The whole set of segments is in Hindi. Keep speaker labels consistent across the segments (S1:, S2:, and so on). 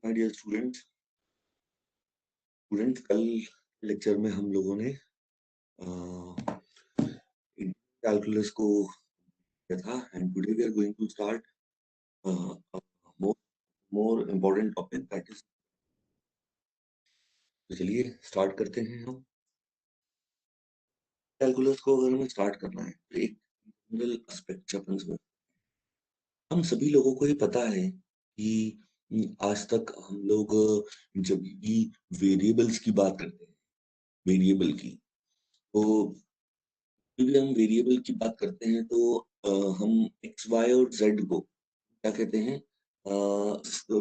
S1: माय डियर स्टूडेंट्स कल लेक्चर में हम लोगों ने कैलकुलस को किया था and today we are going to start more more important topic that is. तो चलिए स्टार्ट करते हैं। हम कैलकुलस को अगर हमें स्टार्ट करना है तो एक जनरल एस्पेक्ट अपन समझ, हम सभी लोगों को ये पता है कि आज तक हम लोग जब भी वेरिएबल्स की बात करते हैं, वेरिएबल की, तो भी हम वेरिएबल की बात करते हैं तो हम एक्स वाई और जेड को क्या कहते हैं,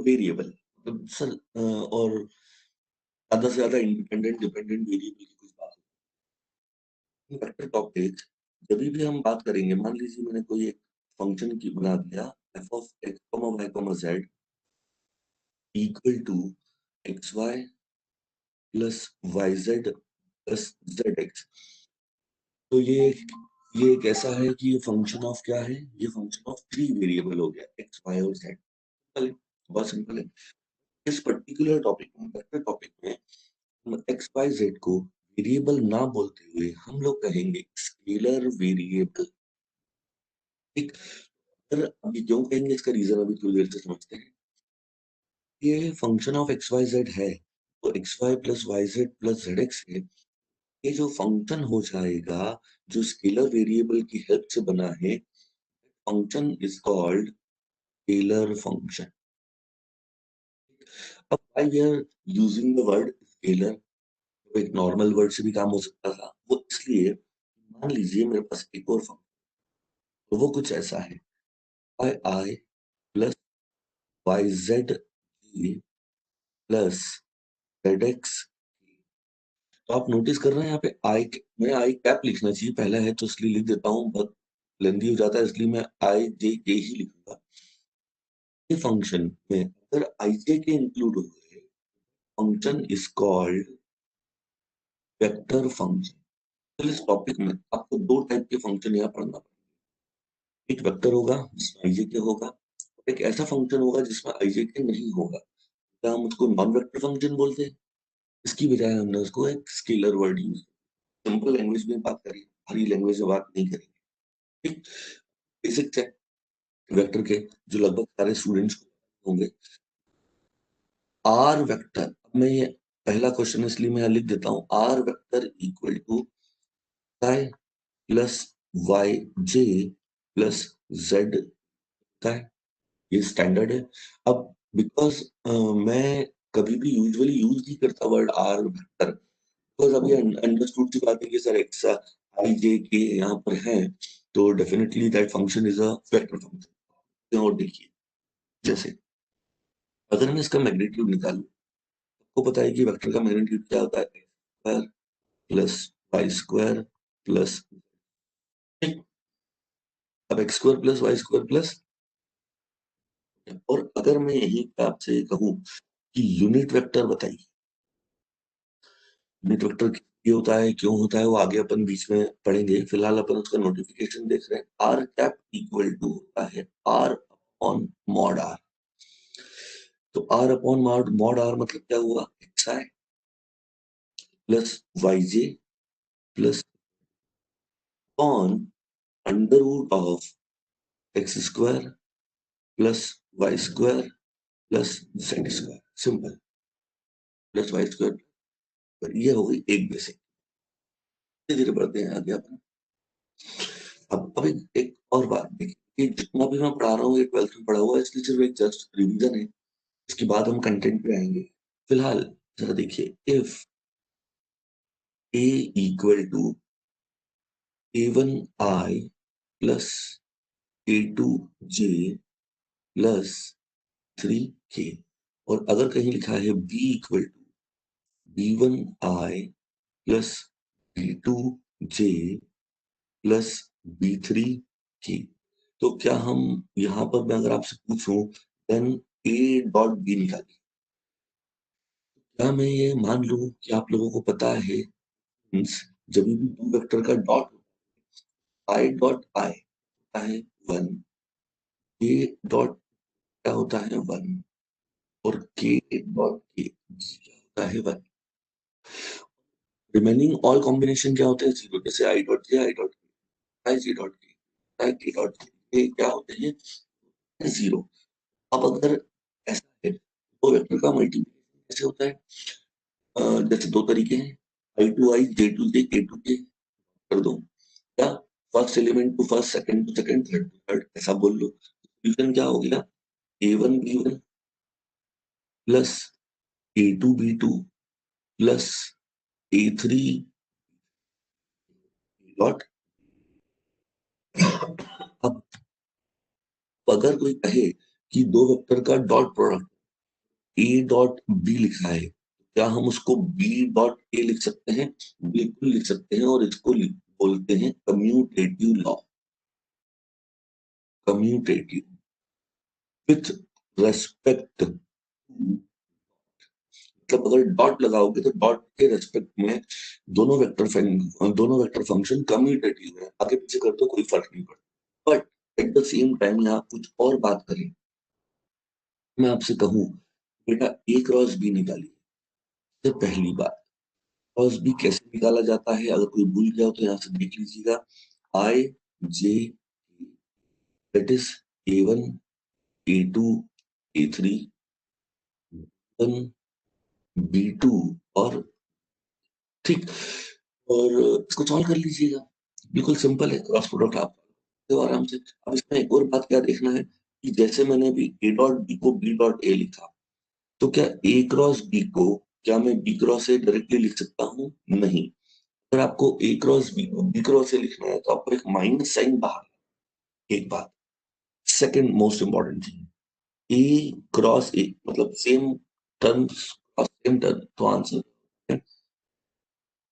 S1: वेरिएबल। मतलब सर और ज्यादा से ज्यादा इंडिपेंडेंट डिपेंडेंट वेरिएबल की कुछ बात होती है। वेक्टर टॉपिक जब भी हम बात करेंगे, मान लीजिए मैंने कोई एक फंक्शन की बना दिया F of x comma Y comma Z equal to x Y plus Y Z plus Z X. तो ये एक ऐसा है कि ये फंक्शन ऑफ क्या है, ये फंक्शन ऑफ थ्री वेरिएबल हो गया, एक्स वाई और जेड। बहुत सिंपल है। इस पर्टिकुलर टॉपिक में, वेक्टर टॉपिक में, हम एक्स वाई जेड को वेरिएबल ना बोलते हुए हम लोग कहेंगे स्केलर वेरिएबल। ठीक। पर अभी क्यों कहेंगे इसका रीजन अभी थोड़ी देर से समझते हैं। ये function of X Y Z है तो X Y plus Y Z plus Z X है। ये जो फंक्शन हो जाएगा जो स्केलर वेरिएबल की हेल्प से बना है, function is called scalar function. अब why we are using the word scalar, तो एक नॉर्मल वर्ड से भी काम हो सकता था, वो इसलिए मान लीजिए मेरे पास एक और फंक्शन, तो वो कुछ ऐसा है Y I plus Y Z plus Z X. तो आप नोटिस कर रहे हैं यहाँ पे आई, मैं आई कैप लिखना चाहिए पहला है तो इसलिए लिख देता हूँ, बहुत लेंदी हो जाता है इसलिए मैं आई जे के ही लिखूंगा। ये फंक्शन में अगर आई जे के इंक्लूड हो गए, function is called vector function. इस टॉपिक में आपको दो टाइप के फंक्शन यहाँ पढ़ना पड़ेगा। एक वेक्टर होगा जिसमें आई जे के होगा, एक ऐसा फंक्शन होगा जिसमें आई जे के नहीं होगा। क्या हम उसको नॉन वेक्टर फंक्शन बोलते हैं? इसकी बजाय हमने उसको एक scalar word use, simple language में बात करी, हरी लैंग्वेज में बात नहीं करेंगे। ठीक। बेसिक्स है वेक्टर के जो लगभग सारे स्टूडेंट्स होंगे। आर वेक्टर, मैं ये पहला क्वेश्चन इसलिए मैं लिख देता हूँ, R vector equal to I plus Y J plus Z का है, ये स्टैंडर्ड है। अब बिकॉज मैं कभी भी यूजुअली यूज नहीं करता वर्ड आर वेक्टर, बिकॉज अभी अंडरस्टूड सी बात है कि सर एक्स आई जे के यहाँ पर है तो definitely that function is a vector function. और देखिए, जैसे अगर मैं इसका मैग्नीट्यूड निकालूं, आपको पता है कि वेक्टर का मैग्नीट्यूड क्या होता है, square plus Y square plus, अब X square plus Y square plus, और अगर मैं यही आपसे कहूं कि यूनिट वेक्टर बताइए, यूनिट वेक्टर ये होता है, क्यों होता है, वो आगे अपन बीच में पढ़ेंगे, फिलहाल अपन उसका नोटिफिकेशन देख रहे हैं। आर कैप इक्वल टू होता है आर अपॉन मॉड आर। तो R upon mod mod R मतलब क्या हुआ, X I plus Y J plus on under root of x square plus Y square plus Z square, simple, plus Y square. ये हो गई एक बेसिक। धीरे धीरे बढ़ते हैं आगे अपन। अब एक और बात देखिए कि जितना भी मैं पढ़ा रहा हूँ ये 12th में पढ़ा हुआ है, इसलिए सिर्फ एक जस्ट रिवीजन है, इसके बाद हम कंटेंट पे आएंगे। फिलहाल जरा देखिए, if A equal to a1i plus a2j plus 3k, और अगर कहीं लिखा है b equal to b1i plus b2j plus b3k, तो क्या हम यहाँ पर मैं अगर आपसे पूछूं देन a डॉट बी निकालिए, क्या मैं ये मान लूं कि आप लोगों को पता है जब भी दो वेक्टर का डॉट आई डॉट आई होता है वन, ए डॉट क्या होता है वन, और k डॉट k क्या होता है भाई? रिमेनिंग ऑल कॉम्बिनेशन क्या होते हैं? जीरो। जैसे i dot j, i dot k, i j dot k, i k dot k, क्या होते हैं? जीरो। अब अगर ऐसा है तो वेक्टर का मल्टीप्लिकेशन कैसे होता है? जैसे दो तरीके हैं, आई टू आई, जे टू जे, के टू के कर दो, या first element to first, second to second, third to third, ऐसा बोल लो। सॉल्यूशन क्या हो गया? a1 b1 plus a2 b2 plus a3 dot. अब अगर कोई कहे कि दो वेक्टर का dot product A dot B लिखा है, क्या हम उसको बी डॉट ए लिख सकते हैं? बिल्कुल लिख सकते हैं, और इसको बोलते हैं commutative law. Commutative with respect, मतलब अगर डॉट लगाओगे तो डॉट के रेस्पेक्ट में दोनों वेक्टर फंक्शन कम्यूटेटिव है, आगे पीछे कर दो कोई फर्क नहीं पड़ता। But at the same time यहाँ कुछ और बात करें, मैं आपसे कहूं बेटा ए क्रॉस बी निकालिए, तो पहली बात, क्रॉस बी कैसे निकाला जाता है? अगर कोई भूल गया हो तो यहाँ से देख लीजिएगा। I J, that is a1 a2 a3 one b2, और ठीक, और इसको सॉल्व कर लीजिएगा। बिल्कुल सिंपल है, क्रॉस प्रोडक्ट आप तो आराम से। अब इसमें एक और बात क्या देखना है कि जैसे मैंने अभी ए डॉट बी को बी डॉट ए लिखा, तो क्या ए क्रॉस बी को क्या मैं बी क्रॉस ए डायरेक्टली लिख सकता हूँ? नहीं। अगर आपको ए क्रॉस बी को बी क्रॉस ए लिखना है तो आपको एक माइनस साइन बाहर। एक बात, सेकंड मोस्ट इंपॉर्टेंट थिंग, ए क्रॉस ए मतलब सेम टर्म्स, सेम टर्म, तो आंसर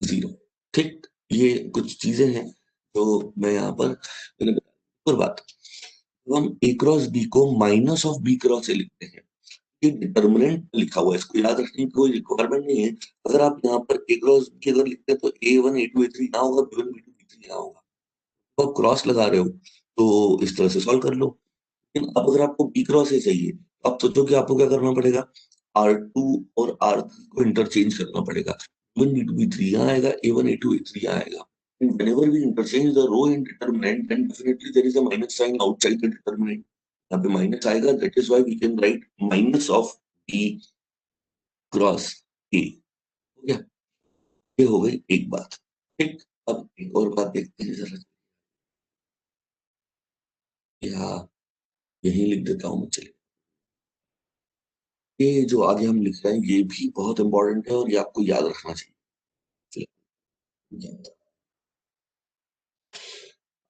S1: जीरो। ठीक, ये कुछ चीजें हैं जो मैं यहाँ पर मैंने बताई। और बात, तो हम ए क्रॉस बी को minus of B cross A लिखते हैं, ये डिटर्मिनेंट लिखा हुआ है, इसको याद रखने की कोई रिक्वायरमेंट नहीं है। अगर आप यहाँ पर ए क्रॉस बी अगर लिखते हैं तो A1 A2 A3 यहाँ होगा, B1 B2 B3 यहाँ होगा। तो आप क्रॉस लगा रहे हो तो इस तरह से सॉल्व कर लो। लेकिन अब अगर आपको बी क्रॉस ए चाहिए तो आप सोचो कि आपको क्या करना पड़ेगा? R2 और R3 को इंटरचेंज करना पड़ेगा। B1 B2 B3 यहाँ आएगा, A1 A2 A3 यहाँ आएगा। And whenever we interchange the row in determinant, then definitely there is a minus sign outside the determinant. यहाँ पे माइनस आएगा, that is why we can write minus of B cross A। हो गया? ये हो गई एक बात। ठीक, अब एक और बात देखते हैं जरा, या यही लिख देता हूँ मैं, चलिए। ये जो आगे हम लिख रहे हैं ये भी बहुत इंपॉर्टेंट है और ये आपको याद रखना चाहिए। चलिए,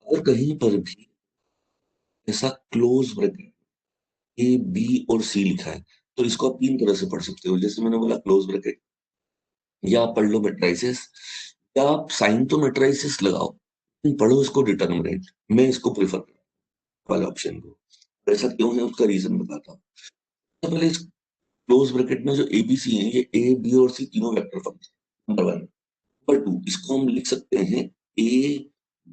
S1: अगर कहीं पर भी ऐसा क्लोज ब्रैकेट ए बी और सी लिखा है तो इसको आप तीन तरह से पढ़ सकते हो। जैसे मैंने बोला क्लोज ब्रैकेट, या आप पढ़ लो मेट्राइसिस, या आप साइन तो मेट्राइसिस लगाओ लेकिन पढ़ो इसको डिटर्मिनेंट। मैं इसको प्रेफर करता हूँ वाले ऑप्शन को। ऐसा क्यों है उसका रीजन बताता हूँ। तो पहले इस क्लोज ब्रैकेट में जो एबीसी है, ये ए बी और सी तीनों vector function. Number one. Number two, इसको हम लिख सकते हैं ए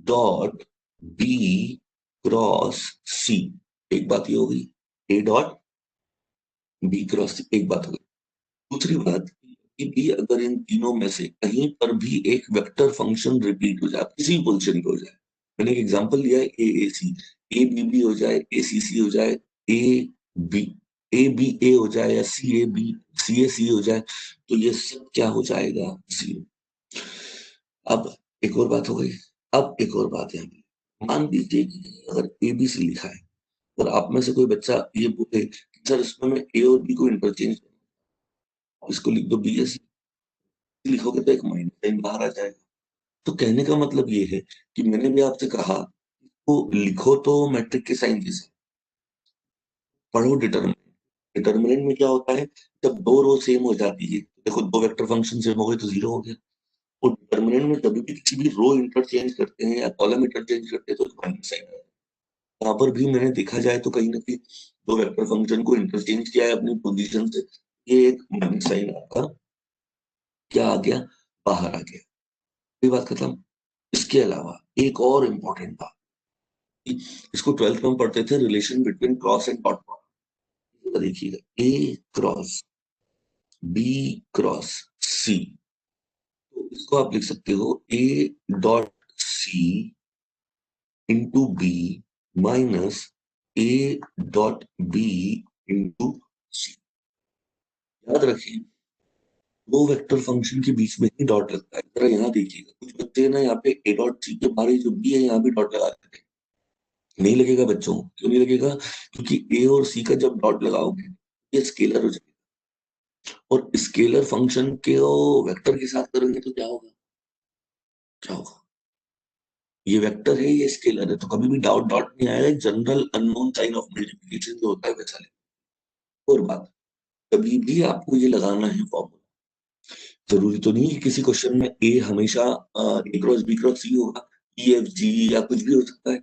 S1: डॉट बी क्रॉस सी। एक बात ये हो गई, ए डॉट बी क्रॉस सी, एक बात हो गई। दूसरी बात कि भी अगर इन तीनों में से कहीं पर भी एक वेक्टर फंक्शन रिपीट हो जाए, किसी पोजीशन पे हो जाए, मैंने एक एग्जांपल लिया है ए ए सी, ए बी बी हो जाए, ए सी सी हो जाए, ए बी ए बी ए हो जाए, या सी ए बी सी ए सी हो जाए, तो ये सब क्या हो जाएगा? जीरो। अब एक और बात हो गई। अब एक और बात है, मान लीजिए कि अगर ए बी सी लिखा है और आप में से कोई बच्चा ये बोले कि सर इसमें मैं ए और बी को इंटरचेंज, इसको लिख दो बी एस, लिखोगे तो एक माइनस साइन बाहर आ जाएगा। तो कहने का मतलब ये है कि मैंने भी आपसे कहा तो लिखो तो मैट्रिक के साइन के साथ, पढ़ो डिटर्मिनेंट। डिटर्मिनेंट में क्या होता है, जब दो रो सेम हो जाती है, देखो दो वेक्टर फंक्शन सेम हो गए तो जीरो हो गया। और डिटर्मिनेंट में जब भी किसी भी रो इंटरचेंज करते हैं या कॉलम इंटरचेंज करते हैं तो माइनस साइन आता है। यहाँ पर भी मैंने देखा जाए तो कहीं ना कहीं दो वेक्टर फंक्शन को इंटरचेंज किया है अपनी पोजीशन से, ये एक माइनस साइन आपका क्या आ गया? बाहर आ गया। ये बात खत्म। इसके अलावा एक और इम्पोर्टेंट बात, इसको ट्वेल्थ में हम पढ़ते थे, relation between cross and dot product. देखिएगा, A cross B cross C, तो इसको आप लिख सकते हो A dot C into B minus A dot B into C. याद रखिए, दो वेक्टर फंक्शन के बीच में ही डॉट लगता है। जरा यहाँ देखिएगा, कुछ बच्चे ना यहाँ पे ए डॉट सी के बाहर जो बी है यहाँ भी डॉट लगा देते हैं। नहीं लगेगा बच्चों, क्यों नहीं लगेगा? क्योंकि ए और सी का जब डॉट लगाओगे ये स्केलर हो जाएगा, और स्केलर फंक्शन के वेक्टर के साथ करेंगे तो क्या होगा? क्या होगा? ये वेक्टर है, ये स्केलर है, तो कभी भी डॉट डॉट नहीं आएगा। General unknown sign of multiplication जो होता है वैसा लेगा। और बात, कभी भी आपको ये लगाना है फॉर्मूला, जरूरी तो नहीं है किसी क्वेश्चन में ए हमेशा ए क्रॉस बी क्रॉस सी होगा, ई एफ जी या कुछ भी हो सकता है।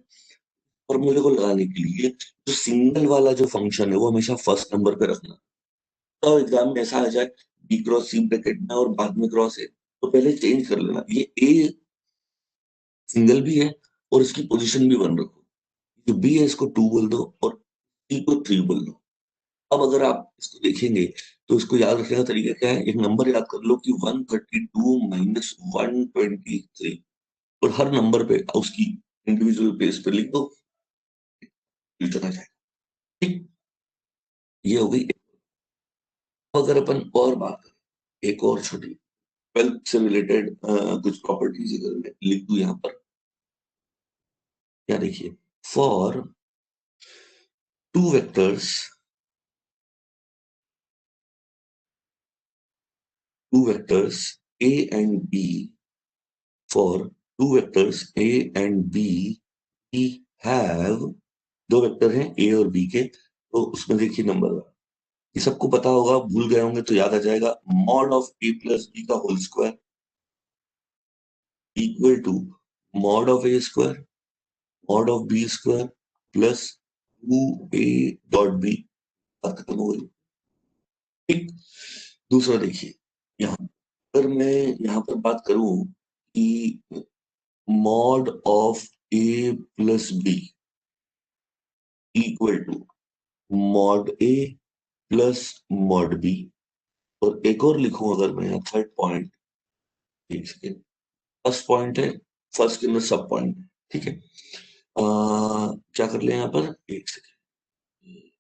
S1: फॉर्मूले को लगाने के लिए जो सिंगल वाला जो फंक्शन है वो हमेशा फर्स्ट नंबर पे रखना। तो एग्जाम में ऐसा आ जाए बी क्रॉस सी ब्रैकेट में और बाद में क्रॉस है, तो पहले चेंज कर लेना, ये ए सिंगल भी है और इसकी पोजीशन भी वन रखो। जो बी है इसको टू बोल दो और सी को थ्री बोल दो। अब अगर आप इसको देखेंगे तो इसको याद रखने का तरीका क्या है? एक नंबर याद कर लो कि 132 माइनस 123, और हर नंबर पे उसकी इंडिविजुअल प्लेस पे लिख दो, चला जाएगा। ठीक, ये हो गई। अगर अपन और बात करें, एक और छोटी ट्वेल्थ से रिलेटेड कुछ प्रॉपर्टीज अगर मैं लिख दूं यहाँ पर, क्या देखिए, for two vectors, two vectors A and B, for two vectors A and B, we have, दो वेक्टर हैं ए और बी के, तो उसमें देखिए नंबर, ये सबको पता होगा, भूल गए होंगे तो याद आ जाएगा, mod of A plus B का whole square equal to mod of A square mod of B square plus two A dot B. बात खत्म हो गई। ठीक, दूसरा देखिए, यहाँ पर मैं यहाँ पर बात करूं कि mod of A plus B equal to mod A plus mod B, और एक और लिखूं अगर मैं यहाँ थर्ड पॉइंट, एक सेकेंड, फर्स्ट पॉइंट है, फर्स्ट के अंदर सब पॉइंट, ठीक है। क्या कर ले यहाँ पर, एक second,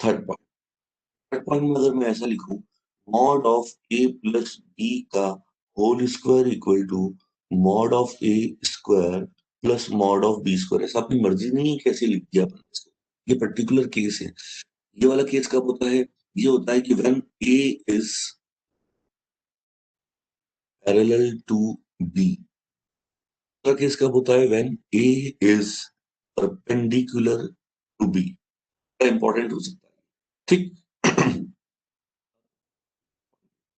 S1: third point, third point में अगर मैं ऐसा लिखूं, mod of A plus B का whole square equal to mod of A square plus mod of B square, ऐसा अपनी मर्जी नहीं है कैसे लिख दिया अपन इसको। ये पर्टिकुलर केस है। ये वाला केस कब होता है? ये होता है कि when A is parallel to B. दूसरा केस कब होता है? When A is perpendicular to B. Important हो सकता है। ठीक।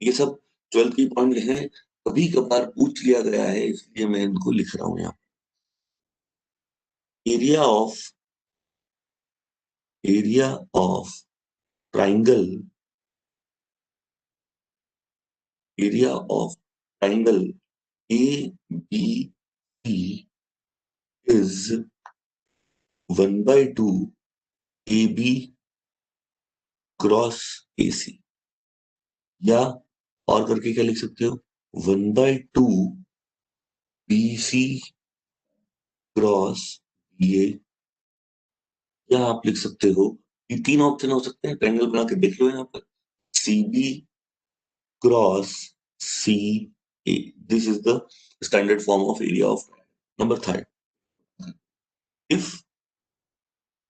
S1: ये सब ट्वेल्थ की पॉइंट है, कभी कभार पूछ लिया गया है इसलिए मैं इनको लिख रहा हूं यहाँ। Area of, area of triangle, area of triangle A B C is 1/2 A B cross A C, या और करके क्या लिख सकते हो, 1/2 B C cross B A, या आप लिख सकते हो, ये तीन ऑप्शन हो सकते हैं, ट्रायंगल बना के देख लो यहाँ पर, C B cross C A, this is the standard form of area of. Number third, if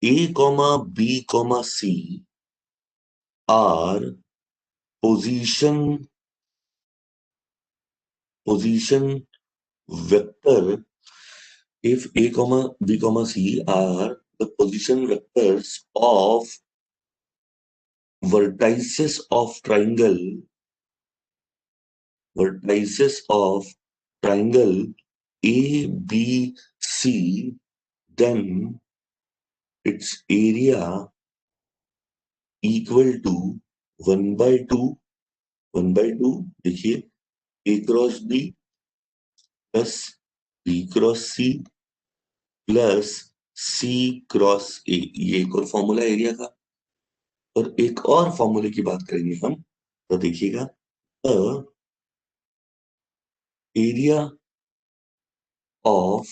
S1: A comma B comma C are position, position vector, if a comma b comma c are the position vectors of vertices of triangle, vertices of triangle ABC, then its area equal to 1/2, 1/2 देखिए, a cross b plus b cross c plus C cross A, ये एक और फॉर्मूला एरिया का। और एक और फॉर्मूले की बात करेंगे हम, तो देखिएगा, area of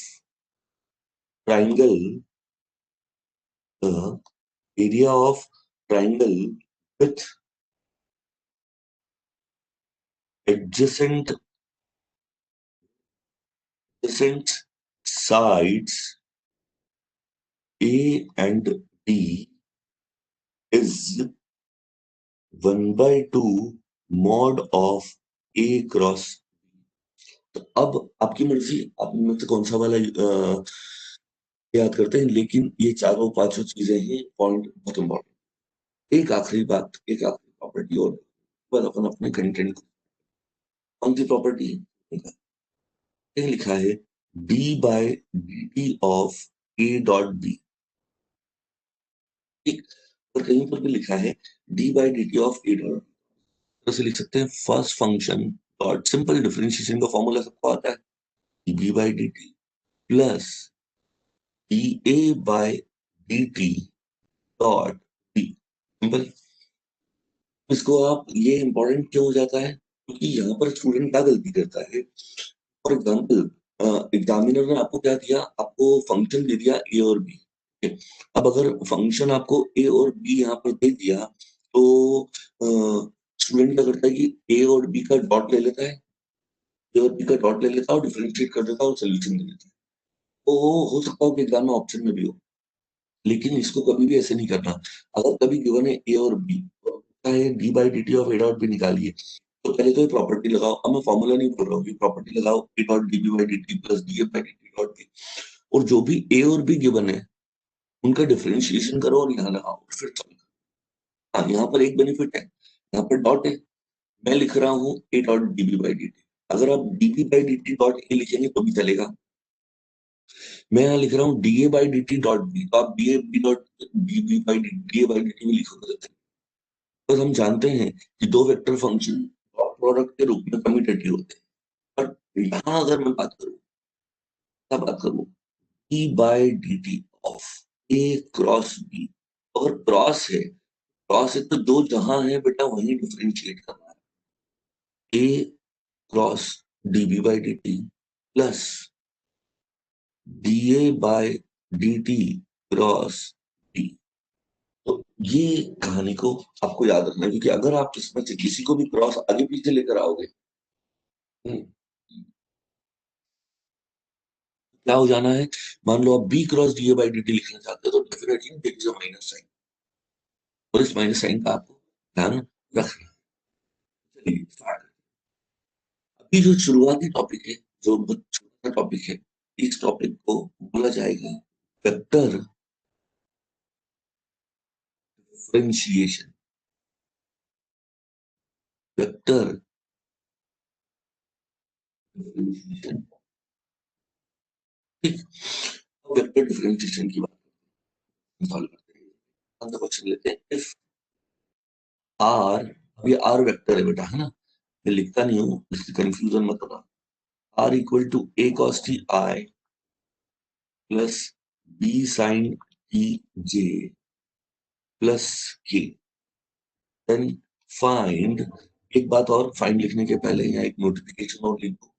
S1: triangle, area of triangle with adjacent sides A and B is 1/2 mod of A cross. तो अब आपकी मर्जी, आप में से कौन सा वाला याद करते हैं, लेकिन ये चारों पांचों चीजें ही पॉइंट बहुत इंपॉर्टेंट। एक आखिरी बात, एक आखिरी प्रॉपर्टी और बाद अपन अपने कंटेंट को, कौन सी प्रॉपर्टी लिखा है, D by D T of A dot B. ठीक, और कहीं पर भी लिखा है D by D T of A dot, तो से लिख सकते हैं first function dot, simple differentiation का फॉर्मूला सबको आता है, B by D T plus D A by D T dot B. Simple. इसको आप, ये इंपॉर्टेंट क्यों हो जाता है, क्योंकि यहाँ पर स्टूडेंट क्या गलती करता है। फॉर एग्जाम्पल, एग्जामिनर ने आपको क्या दिया, आपको फंक्शन दे दिया ए और बी। अब अगर फंक्शन आपको ए और बी यहाँ पर दे दिया, तो स्टूडेंट क्या करता है कि ए और बी का डॉट ले लेता है, ए और बी का डॉट ले लेता है और डिफरेंशिएट कर देता है और सोल्यूशन दे देता है। तो हो सकता है कि एग्जाम में ऑप्शन में भी हो, लेकिन इसको कभी भी ऐसे नहीं करना। अगर कभी गिवन है ए और बी, है D by D T of A dot B निकालिए, तो पहले तो ये प्रॉपर्टी लगाओ। अब मैं फॉर्मूला नहीं बोल रहा हूँ, प्रॉपर्टी लगाओ, A dot D B by D T plus D A by D T dot B, और जो भी ए और बी गिवन है उनका डिफरेंशिएशन करो और यहाँ लगाओ, फिर चलो। हाँ, यहाँ पर एक बेनिफिट है, यहाँ पर डॉट है, मैं लिख रहा हूँ A dot D B by D T. अगर आप D B by D T dot A लिखेंगे तो भी चलेगा। मैं यहाँ लिख रहा हूँ D A by D T dot B, तो आप D A B dot D B by D A by D T भी लिखोगे। तो हम जानते हैं कि दो वेक्टर फंक्शन डॉट प्रोडक्ट के रूप में कम्यूटेटिव होते हैं। बट यहाँ अगर मैं बात करूँ, क्या बात करूँ, e by D T of A cross B, अगर क्रॉस है तो दो जहां है बेटा वहीं डिफरेंशिएट करना है, A cross D B by D T plus D A by D T cross D. तो ये कहानी को आपको याद रखना है, क्योंकि अगर आप इसमें से किसी को भी क्रॉस आगे पीछे लेकर आओगे, क्या हो जाना है। मान लो आप B cross D A by D T लिखना चाहते हो, तो definitely there is a minus sign, और इस माइनस साइन का आपको ध्यान रखना। चलिए स्टार्ट। अभी जो शुरुआती टॉपिक है, जो बहुत छोटा टॉपिक है, इस टॉपिक को बोला जाएगा वेक्टर डिफरेंशिएशन। वेक्टर डिफरेंशिएशन, ठीक। वेक्टर डिफरेंशिएशन की बात सॉल्व करते हैं, क्वेश्चन लेते हैं। इफ आर, अब ये आर वेक्टर है बेटा, है ना, मैं लिखता नहीं हूँ इसलिए कंफ्यूजन मत होना। R equal to A cos T I plus B sine T J plus K, then find. एक बात और, फाइंड लिखने के पहले यहाँ एक नोटिफिकेशन और लिख दो।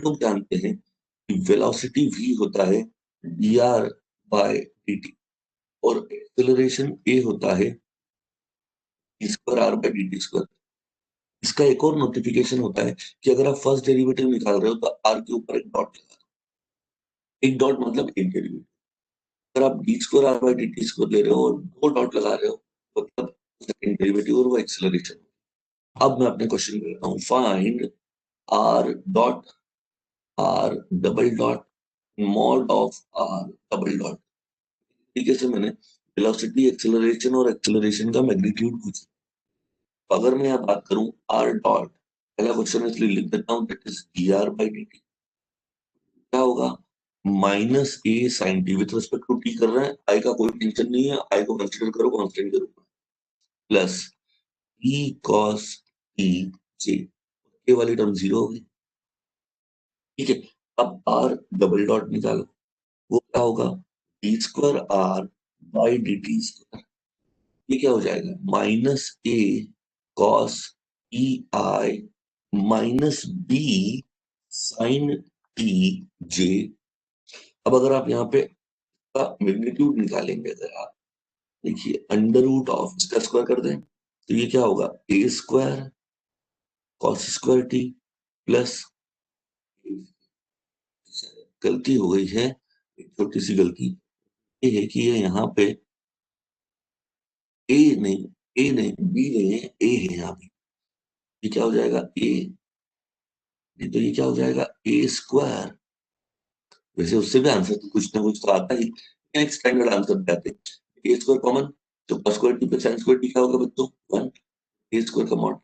S1: लोग जानते हैं कि वेलोसिटी v होता है dr बाय dt, और एक्सेलरेशन a होता है d square r by dt square. इसका एक और नोटिफिकेशन होता है कि अगर आप फर्स्ट डेरिवेटिव निकाल रहे हो तो r के ऊपर एक डॉट लगा दो। एक डॉट मतलब एक डेरिवेटिव। अगर आप d square r by D t square ले रहे हो और दो डॉट लगा रहे हो, मतलब सेकंड डेरिवेटिव और वो एक्सेलरेशन। अब मैं अपने क्वेश्चन में लेता हूँ, find r dot r double dot mod of r double dot. तरीके से मैंने वेलोसिटी, एक्सेलरेशन और एक्सेलरेशन का मैग्नीट्यूड पूछा। तो अगर मैं यहाँ बात करूं आर डॉट, पहला क्वेश्चन इसलिए लिख देता हूँ, that is d r by D t. क्या होगा, minus a sine t, with respect to t कर रहे हैं, आई का कोई टेंशन नहीं है, आई को कंसिडर करो कांस्टेंट के रूप में, प्लस ई कॉस टी जे, के वाली टर्म जीरो होगी। ठीक है, अब आर डबल डॉट निकालो, वो क्या होगा, d square r by D t square, ये क्या हो जाएगा minus a cos e i minus b sine T j. अब अगर आप यहाँ पे मैग्नीट्यूड निकालेंगे, अगर आप देखिए अंडर रूट ऑफ इसका स्क्वायर कर दें तो ये क्या होगा A square cos square T plus, गलती हो गई है, एक छोटी सी गलती ये है कि ये यहाँ पे ए नहीं, ए नहीं बी नहीं है, ए है यहाँ पे। ये क्या हो जाएगा ए, नहीं तो ये क्या हो जाएगा ए स्क्वायर। वैसे उससे भी आंसर तो कुछ ना कुछ तो आता ही, एक स्टैंडर्ड आंसर बताते हैं ए स्क्वायर कॉमन, तो cos स्क्वायर टी पे sin स्क्वायर टी क्या होगा बच्चों 1 ए स्क्वायर का मॉड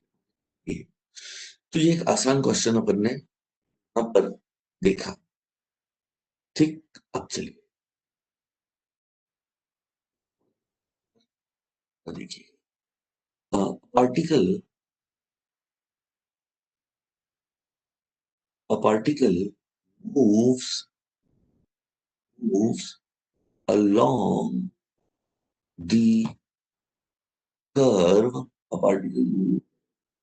S1: ए। तो ये एक आसान क्वेश्चन अपन ने यहाँ पर देखा। ठीक, अब चलिए देखिए particle, a particle moves along the curve, a particle moves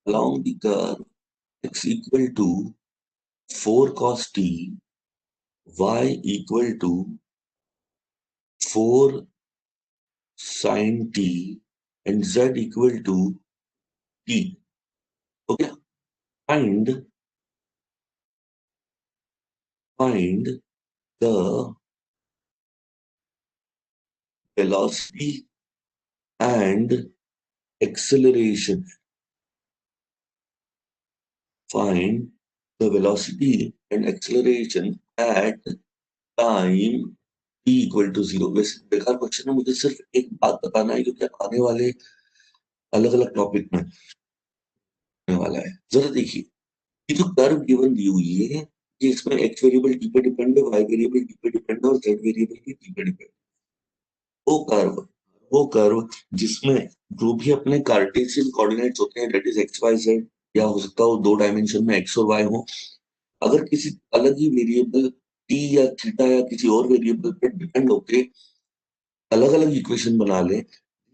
S1: along the curve x equal to 4 cos t, y equal to 4 sin t and z equal to t. Okay, find the velocity and acceleration. Find the velocity and acceleration at time t equal to 0। वैसे बेकार क्वेश्चन है, मुझे सिर्फ एक बात बताना है क्योंकि आने वाले अलग अलग टॉपिक में होने वाला है। जरा देखिए, ये जो कर्व गिवन दी हुई है कि इसमें x वेरिएबल t पे डिपेंड है, y वेरिएबल t पे डिपेंड है और z वेरिएबल भी t पे डिपेंड है। वो कर्व जिसमें जो भी अपने कार्टेशियन कोऑर्डिनेट्स होते हैं, that is x Y z, या हो सकता हो दो डायमेंशन में एक्स और वाई हो, अगर किसी अलग ही वेरिएबल टी या थीटा या किसी और वेरिएबल पे डिपेंड होके अलग अलग इक्वेशन बना ले,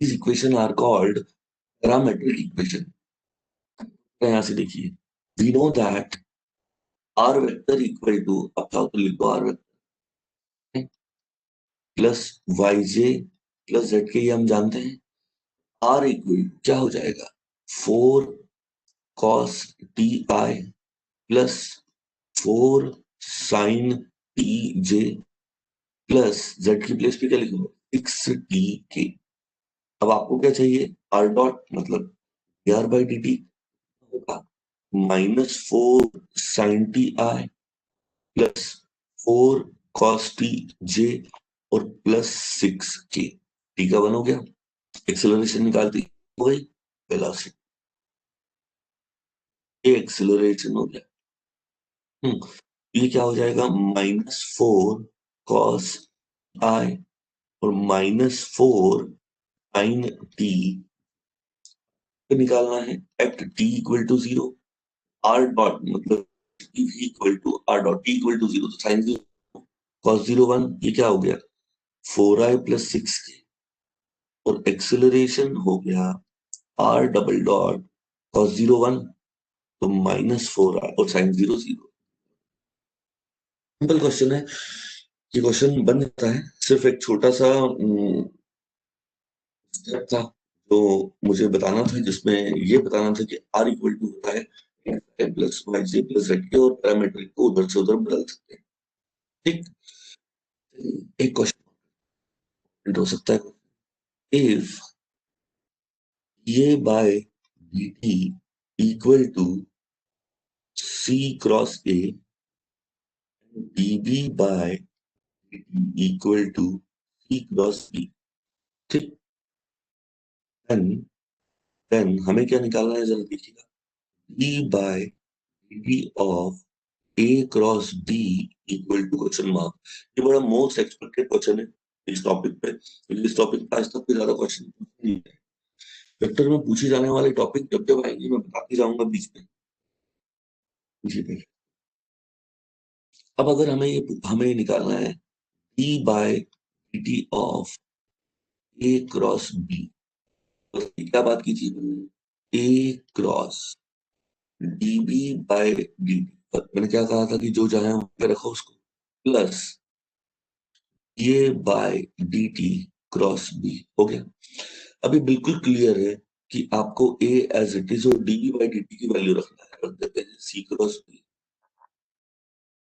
S1: these equation are called parametric equation. यहां से देखिए, we know that r vector equal to, अब चाहो तो लिख दो आर वेक्टर प्लस वाई जे प्लस जेड के, ये हम जानते हैं। आर इक्वल क्या हो जाएगा 4 cos T I plus 4 sine T J plus z की प्लेस पे क्या लिखूंगा 6 टी के। अब आपको क्या चाहिए आर डॉट, मतलब आर बाई डी टी होगा -4 साइन टी आई प्लस 4 कॉस टी जे और प्लस 6 के। टी का 1 हो गया, एक्सेलरेशन निकालती हो गई, वेलोसिटी, ये एक्सेलरेशन हो गया। ये क्या हो जाएगा -4 कॉस आई और -4 साइन टी निकालना है at T equal to 0। R dot मतलब equal to R dot T equal to 0, तो साइन 0 कॉस 0 1, ये क्या हो गया 4i प्लस 6k, और एक्सेलरेशन हो गया आर डबल डॉट कॉस 0 1, तो -4i और साइन 0 0। सिंपल क्वेश्चन है, ये क्वेश्चन बन जाता है, सिर्फ एक छोटा सा स्टेप था जो मुझे बताना था, जिसमें ये बताना था कि आर इक्वल टू होता है प्लस वाई जे प्लस जेड के, और पैरामीट्रिक को उधर से उधर बदल सकते हैं। ठीक, एक क्वेश्चन हो सकता है, इफ ये by D t equal to c cross a, dB by dt equal to c cross b. ठीक, देन देन हमें क्या निकालना है, जरा देखिएगा, d by dt of a cross b equal to question mark. ये बड़ा मोस्ट एक्सपेक्टेड क्वेश्चन है इस टॉपिक पे, क्योंकि इस टॉपिक पे आज तक कोई ज्यादा क्वेश्चन नहीं है। वेक्टर में पूछे जाने वाले टॉपिक जब जब आएंगे मैं बताते जाऊंगा बीच में। जी, अब अगर हमें निकालना है d by dt of a cross b। क्या बात की थी a cross db by dt। मैंने क्या कहा था कि जो चाहे वहां पे रखो उसको, प्लस ये बाय dt क्रॉस b। हो गया। अभी बिल्कुल क्लियर है कि आपको a एज इट इज और db बाय dt की वैल्यू रखना है। रख देते हैं c cross b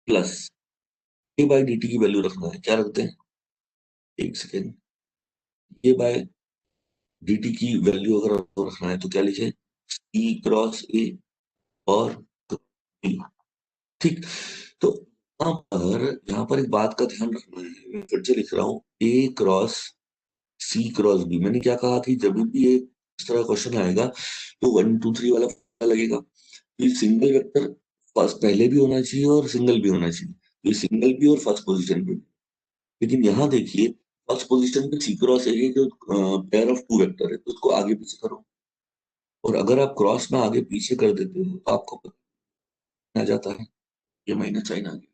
S1: plus a by dt की वैल्यू रखना है। क्या रखते हैं, एक सेकेंड, a बाय dt की वैल्यू अगर आपको रखना है तो क्या लिखे, c क्रॉस a और b। ठीक। तो यहाँ पर एक बात का ध्यान रखना है, मैं फिर से लिख रहा हूँ a cross c cross b। मैंने क्या कहा कि जब भी एक इस तरह क्वेश्चन आएगा तो 1 2 3 वाला फॉर्मूला लगेगा। तो ये सिंगल वेक्टर फर्स्ट पहले भी होना चाहिए और सिंगल भी होना चाहिए। तो ये सिंगल भी और फर्स्ट पोजीशन पे भी। लेकिन यहाँ देखिए, फर्स्ट पोजीशन पे सी क्रॉस है, जो पेयर ऑफ टू वेक्टर है, तो उसको आगे पीछे करो। और अगर आप क्रॉस में आगे पीछे कर देते हो तो आपको पता आ जाता है ये माइनस साइन आ गया।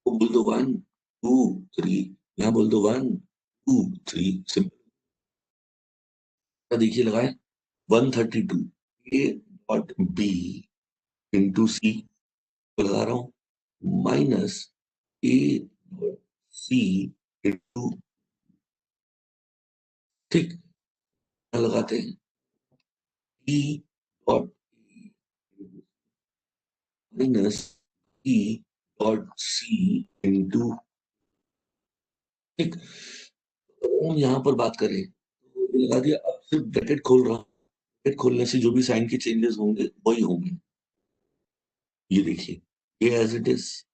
S1: वो बोल दो 1 2 3, यहाँ बोल दो 1 2 3, सिंपल। देखिए लगाए 132 a dot B into c लगा रहा हूँ, माइनस ए डॉट सी इंटू, ठीक, लगाते हैं ई डॉट माइनस ई डॉट सी इंटू, ठीक। तो हम यहाँ पर बात करें तो लगा दिया। अब सिर्फ ब्रैकेट खोल रहा हूँ, ब्रैकेट खोलने से जो भी साइन के चेंजेस होंगे वही होंगे। ये देखिए, ए एज इट इज,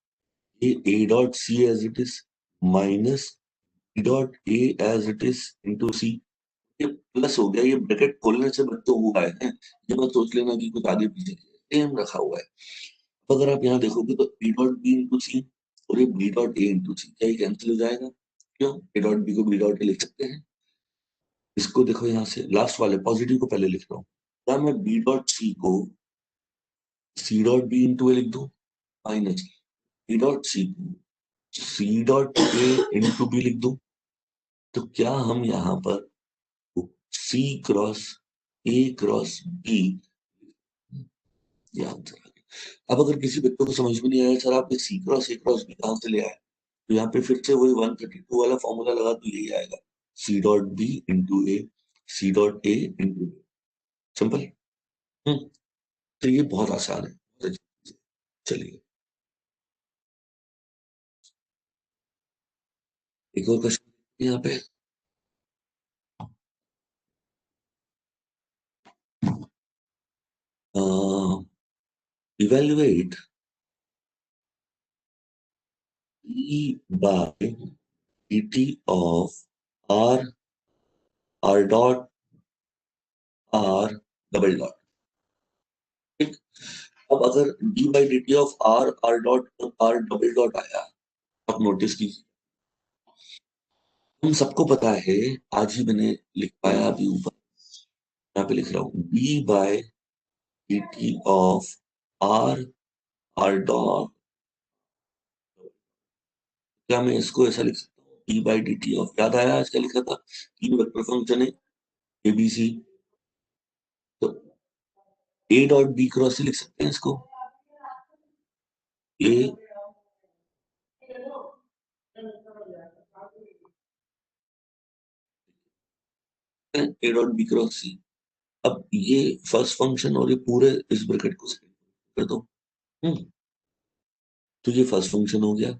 S1: ये A dot C as it is, minus E dot A as it is into C. ये प्लस हो गया, ये ब्रैकेट खोलने से बच तो हुआ है। ये मत सोच लेना कि कुछ आगे पीछे सेम रखा हुआ है। तो अगर आप यहाँ देखोगे तो ए डॉट बी इंटू सी और ये बी डॉट ए इंटू सी, क्या ये कैंसिल हो जाएगा? क्यों? ए डॉट बी को बी डॉट ए लिख सकते हैं। इसको देखो, यहाँ से लास्ट वाले पॉजिटिव को पहले लिख रहा हूँ। क्या मैं बी डॉट सी को c dot B into a लिख दूं, माइनस बी डॉट सी को सी डॉट ए इंटू बी लिख दूं? तो क्या हम यहाँ पर c cross a cross b, ये आंसर आ गया। अब अगर किसी बच्चों को समझ में नहीं आया सर आप ये सी क्रॉस ए क्रॉस बी कहाँ से ले आए, तो यहाँ पे फिर से वही 132 वाला फॉर्मूला लगा तो यही आएगा, C dot B into A, C dot A into B. Simple. Hmm. तो ये बहुत आसान है, बहुत अच्छी चीज़ है। चलिए एक और क्वेश्चन यहाँ पे, evaluate e by dt of r r dot r double dot, ठीक। अब अगर d by D T of r r dot r double dot आया, आप नोटिस कीजिए, हम सबको पता है, आज ही मैंने लिख पाया अभी ऊपर, यहाँ पे लिख रहा हूँ b by D T of r r dot, क्या मैं इसको ऐसा लिख सकता हूँ, d by D T of, याद आया आज क्या लिखा था, तीन वेक्टर फंक्शन है एबीसी, तो ए डॉट बी क्रॉस से लिख सकते हैं इसको, ए ए डॉट बी क्रॉस सी। अब ये फर्स्ट फंक्शन और ये पूरे इस ब्रैकेट को सेकंड कर दो। हम्म। तो ये फर्स्ट फंक्शन हो गया,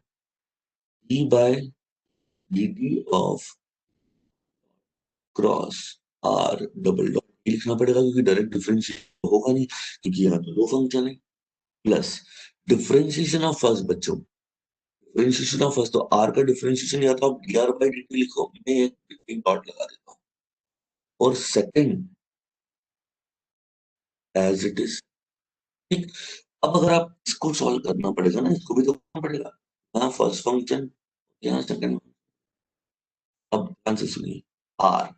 S1: e by D T of cross r double dot लिखना पड़ेगा क्योंकि डायरेक्ट डिफरेंशिएशन होगा नहीं, क्योंकि यहाँ तो दो फंक्शन है, प्लस डिफरेंशिएशन ऑफ फर्स्ट बच्चों, डिफरेंशिएशन ऑफ फर्स्ट, तो आर का डिफरेंशिएशन या तो आप D r by D T लिखो, मैं एक डॉट लगा देता हूँ, और सेकंड एज इट इज, ठीक। अब अगर आप इसको सॉल्व करना पड़ेगा ना, इसको भी तो करना पड़ेगा, यहाँ फर्स्ट फंक्शन, यहाँ सेकंड। अब ध्यान से सुनिए, आर,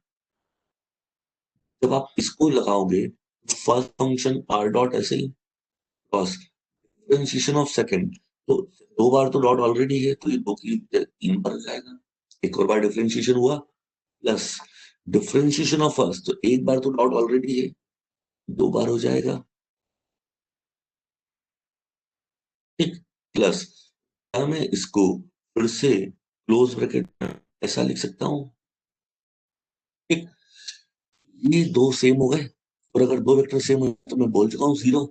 S1: जब आप इसको लगाओगे फर्स्ट फंक्शन आर डॉट ऐसे ही क्रॉस डिफरेंशिएशन ऑफ सेकंड, तो दो बार तो डॉट ऑलरेडी है तो ये दो की तीन बार हो जाएगा, एक और बार डिफरेंशिएशन हुआ, प्लस डिफरेंशिएशन ऑफ फर्स्ट, तो एक बार तो डॉट ऑलरेडी है, दो बार हो जाएगा, ठीक, प्लस क्या मैं इसको फिर से क्लोज ब्रैकेट में ऐसा लिख सकता हूं, ठीक, ये दो सेम हो गए, और अगर दो वेक्टर सेम हो तो मैं बोल चुका हूँ जीरो।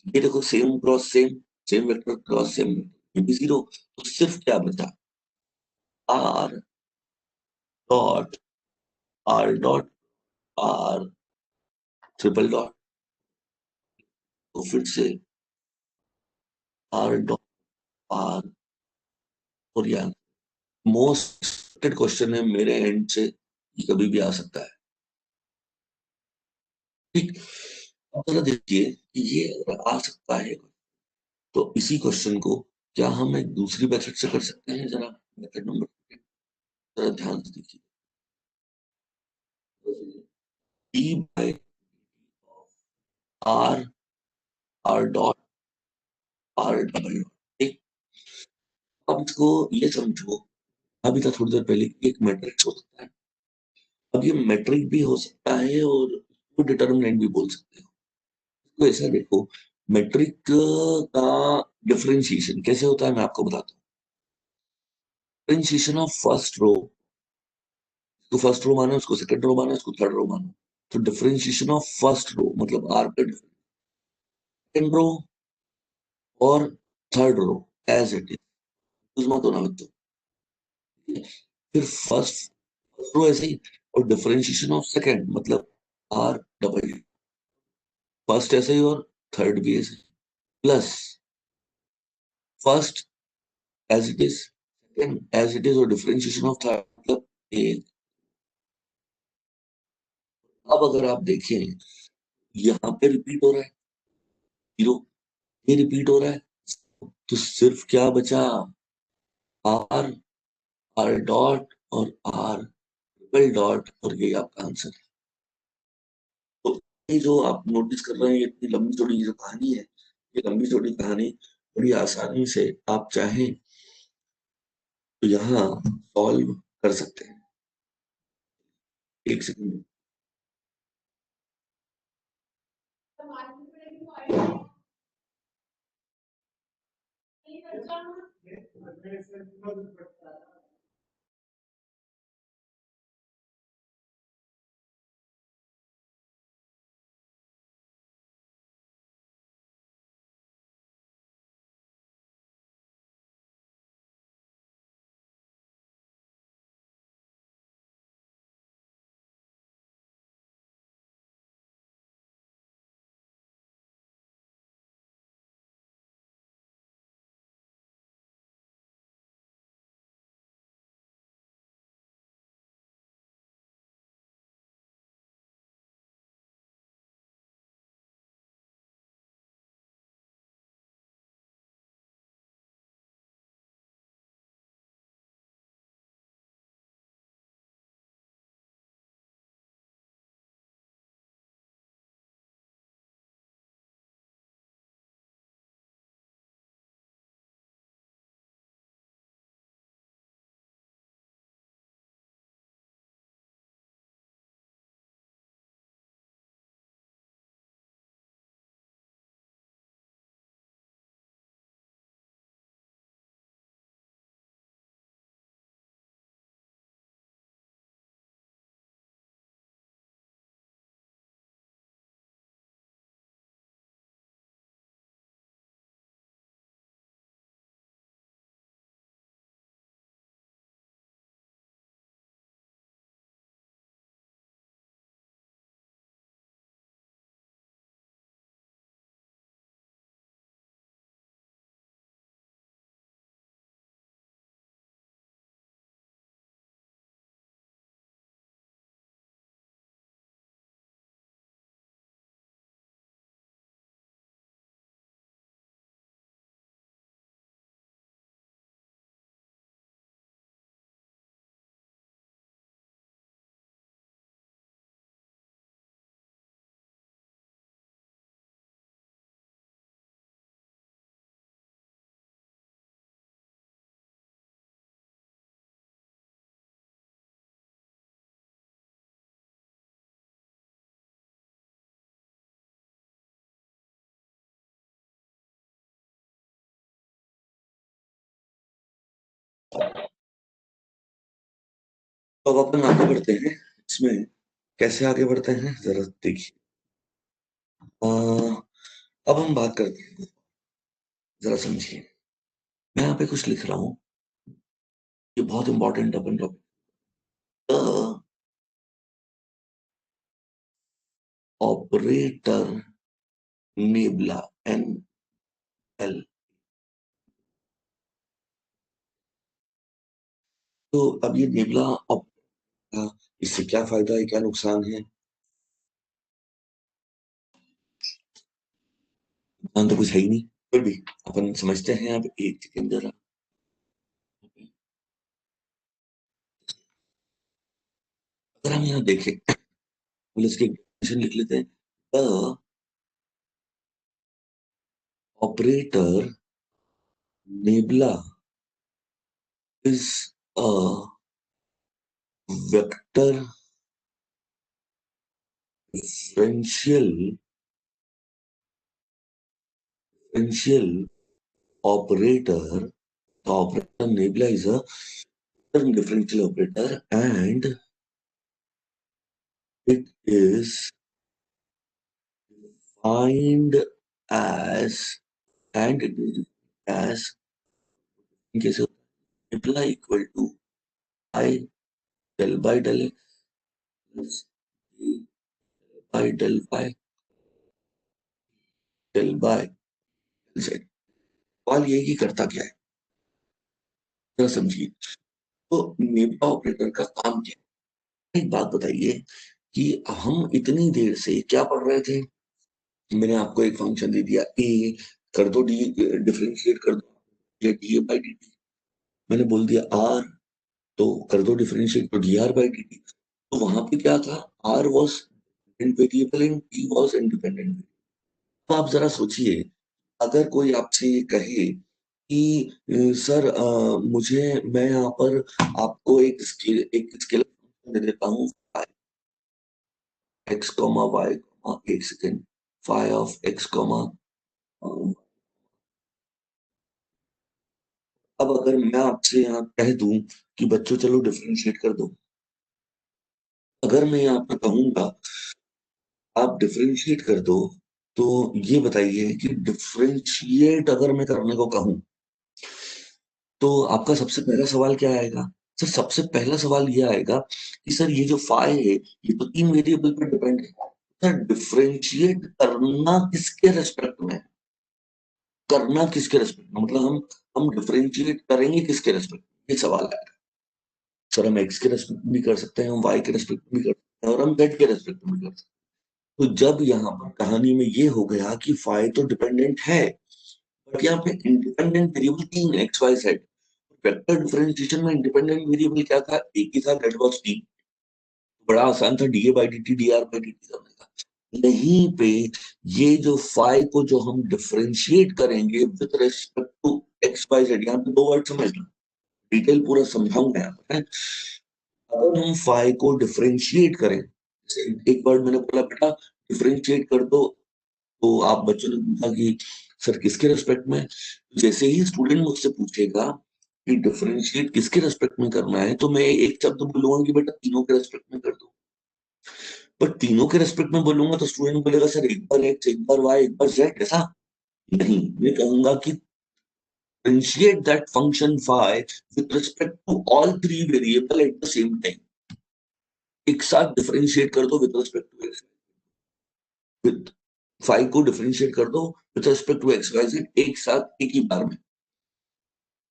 S1: ये देखो same cross same, same vector cross same, ये भी जीरो, तो सिर्फ क्या बचा, are dot, are dot, R triple dot, तो फिर से आर डॉट आर, और यहाँ मोस्ट एक्सपेक्टेड क्वेश्चन है मेरे एंड से, ये कभी भी आ सकता है, ठीक। अब जरा देखिए कि ये अगर आ सकता है, तो इसी क्वेश्चन को क्या हम एक दूसरी मेथड से कर सकते हैं, जरा मेथड नंबर, जरा ध्यान से देखिए, d by r, r dot, r double dot, ठीक। अब इसको ये समझो, अभी था थोड़ी देर पहले कि एक मैट्रिक्स हो सकता है, अब ये मैट्रिक भी हो सकता है और उसको डिटर्मिनेंट भी बोल सकते हो। तो ऐसा देखो, मैट्रिक का डिफरेंशिएशन कैसे होता है मैं आपको बताता हूँ। डिफरेंशिएशन ऑफ फर्स्ट रो, इसको फर्स्ट रो मानो, इसको सेकंड रो मानो, इसको थर्ड रो मानो, तो डिफरेंशिएशन ऑफ फर्स्ट रो मतलब आर का, सेकंड रो और third row as it is, मत होना बच्चों, फिर फर्स्ट रो ऐसे ही, और डिफरेंशिएशन ऑफ सेकंड मतलब आर डबल, फर्स्ट ऐसे ही और थर्ड भी ऐसे, plus first as it is, second as it is, और डिफरेंशिएशन ऑफ थर्ड मतलब एक। अब अगर आप देखें, यहाँ पे रिपीट हो रहा है जीरो, ये रिपीट हो रहा है, तो सिर्फ क्या बचा, आर, आर डॉट और आर ट्रिपल डॉट, और ये आपका आंसर है। तो ये जो आप नोटिस कर रहे हैं, ये इतनी लंबी चौड़ी जो कहानी है, ये लंबी चौड़ी कहानी बड़ी आसानी से आप चाहें तो यहाँ सॉल्व कर सकते हैं, एक सेकंड। तो अब अपन आगे बढ़ते हैं इसमें। कैसे आगे बढ़ते हैं जरा देखिए। अब हम बात करते हैं, जरा समझिए। मैं यहाँ पे कुछ लिख रहा हूँ, ये बहुत इंपॉर्टेंट अपन टॉपिक। Operator nebula, NL। तो अब ये नेबला इससे क्या फायदा है, क्या नुकसान है? नुकसान तो कुछ है ही नहीं, फिर भी अपन समझते हैं। अब एक सेकेंड जरा, अगर हम यहाँ देखें, पहले इसकी डेफिनेशन लिख लेते हैं। The operator nebula is a vector differential operator. The operator nebula is a differential operator, and it is defined as and it is as in case of nebula equal to I del by del x plus d by del y del by del z। सवाल ये कि करता क्या है, जरा समझिए। तो नेबुला ऑपरेटर का काम क्या है? एक बात बताइए कि हम इतनी देर से क्या पढ़ रहे थे। मैंने आपको एक फंक्शन दे दिया ए, कर दो डी, डिफरेंशिएट कर दो या d A by D t. मैंने बोल दिया आर, तो कर दो डिफरेंशिएट तो D r by D t. तो वहां पे क्या था, r was variable and t was independent. तो आप जरा सोचिए, अगर कोई आपसे ये कहे कि सर मुझे, मैं यहाँ पर आपको एक स्केलर दे देता हूँ, एक्स कॉमा वाई कॉमा, एक second, phi of x comma. अब अगर मैं आपसे यहाँ कह दूं कि बच्चों चलो डिफरेंशिएट कर दो, अगर मैं यहाँ पे कहूंगा आप डिफरेंशिएट कर दो, तो ये बताइए कि डिफरेंशिएट अगर मैं करने को कहूं, तो आपका सबसे पहला सवाल क्या आएगा? सर सबसे पहला सवाल ये आएगा कि सर ये जो फाई है ये तो तीन वेरिएबल पर डिपेंड है। सर डिफरेंशिएट करना किसके रेस्पेक्ट में है? करना किसके रेस्पेक्ट में, मतलब हम डिफरेंशिएट करेंगे किसके रेस्पेक्ट में, ये सवाल है। सर हम एक्स के रेस्पेक्ट में भी कर सकते हैं, हम वाई के रेस्पेक्ट में भी कर सकते हैं, और हम जेड के रेस्पेक्ट में भी कर सकते हैं। तो जब यहाँ पर कहानी में ये हो गया कि फाई तो डिपेंडेंट है, बट यहाँ पे इंडिपेंडेंट वेरिएबल तीन, x Y z. Vector differentiation में इंडिपेंडेंट वेरिएबल क्या था, एक ही था, दैट वाज टी। बड़ा आसान था D A by D T, D r by D T करने का। यहीं पे ये जो फाई को जो हम डिफरेंशिएट करेंगे with respect to x Y z, यहाँ पे दो वर्ड समझ लो, डिटेल पूरा समझाऊंगा यहाँ पर। अगर हम फाई को डिफरेंशिएट करें, एक वर्ड मैंने बोला बेटा डिफरेंशिएट कर दो, तो आप बच्चों ने पूछा कि सर किसके रेस्पेक्ट में। जैसे ही स्टूडेंट मुझसे पूछेगा कि डिफरेंशिएट किसके रेस्पेक्ट में करना है, तो मैं एक शब्द बोलूंगा कि बेटा तीनों के रेस्पेक्ट में कर दो। पर तीनों के रेस्पेक्ट में बोलूंगा तो स्टूडेंट बोलेगा सर एक बार एक्स, एक बार वाई, एक बार जेड, ऐसा नहीं। मैं कहूंगा कि differentiate that function phi with respect to all three variable at the same time। एक साथ डिफरेंशिएट कर दो with respect to x, with phi को डिफरेंशिएट कर दो with respect to x Y z एक साथ एक ही बार में।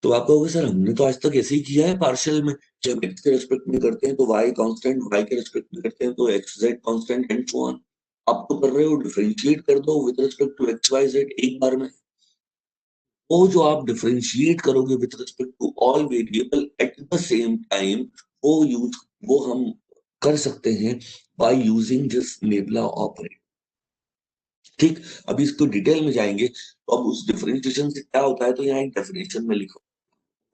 S1: तो आप कहोगे सर हमने तो आज तक ऐसे ही किया है पार्शियल में, जब एक्स के रेस्पेक्ट में करते हैं तो वाई कांस्टेंट, वाई के रेस्पेक्ट में करते हैं तो x z constant and so on. आप तो कर रहे हो डिफरेंशिएट कर दो with respect to x Y z एक बार में। वो जो आप डिफरेंशिएट करोगे with respect to all variable at the same time, वो यूज वो हम कर सकते हैं by using this nabla operator. ठीक, अभी इसको डिटेल में जाएंगे तो अब उस डिफरेंशिएशन से क्या होता है, तो यहाँ एक डेफिनेशन में लिखो।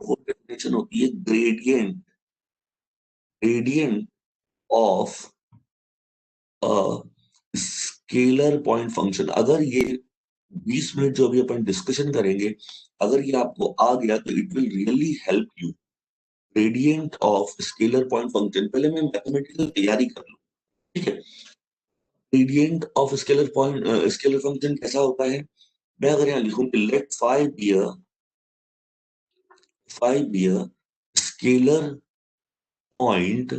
S1: वो डेफिनेशन होती है gradient, gradient of a scalar point function. अगर ये 20 मिनट जो अभी अपन डिस्कशन करेंगे, अगर ये आपको आ गया तो it will really help you. Gradient of scalar point function, पहले मैं मैथमेटिकल तैयारी कर लूं, ठीक है। Gradient of scalar point scalar function कैसा होता है, मैं अगर यहाँ लिखूं कि let phi be a scalar point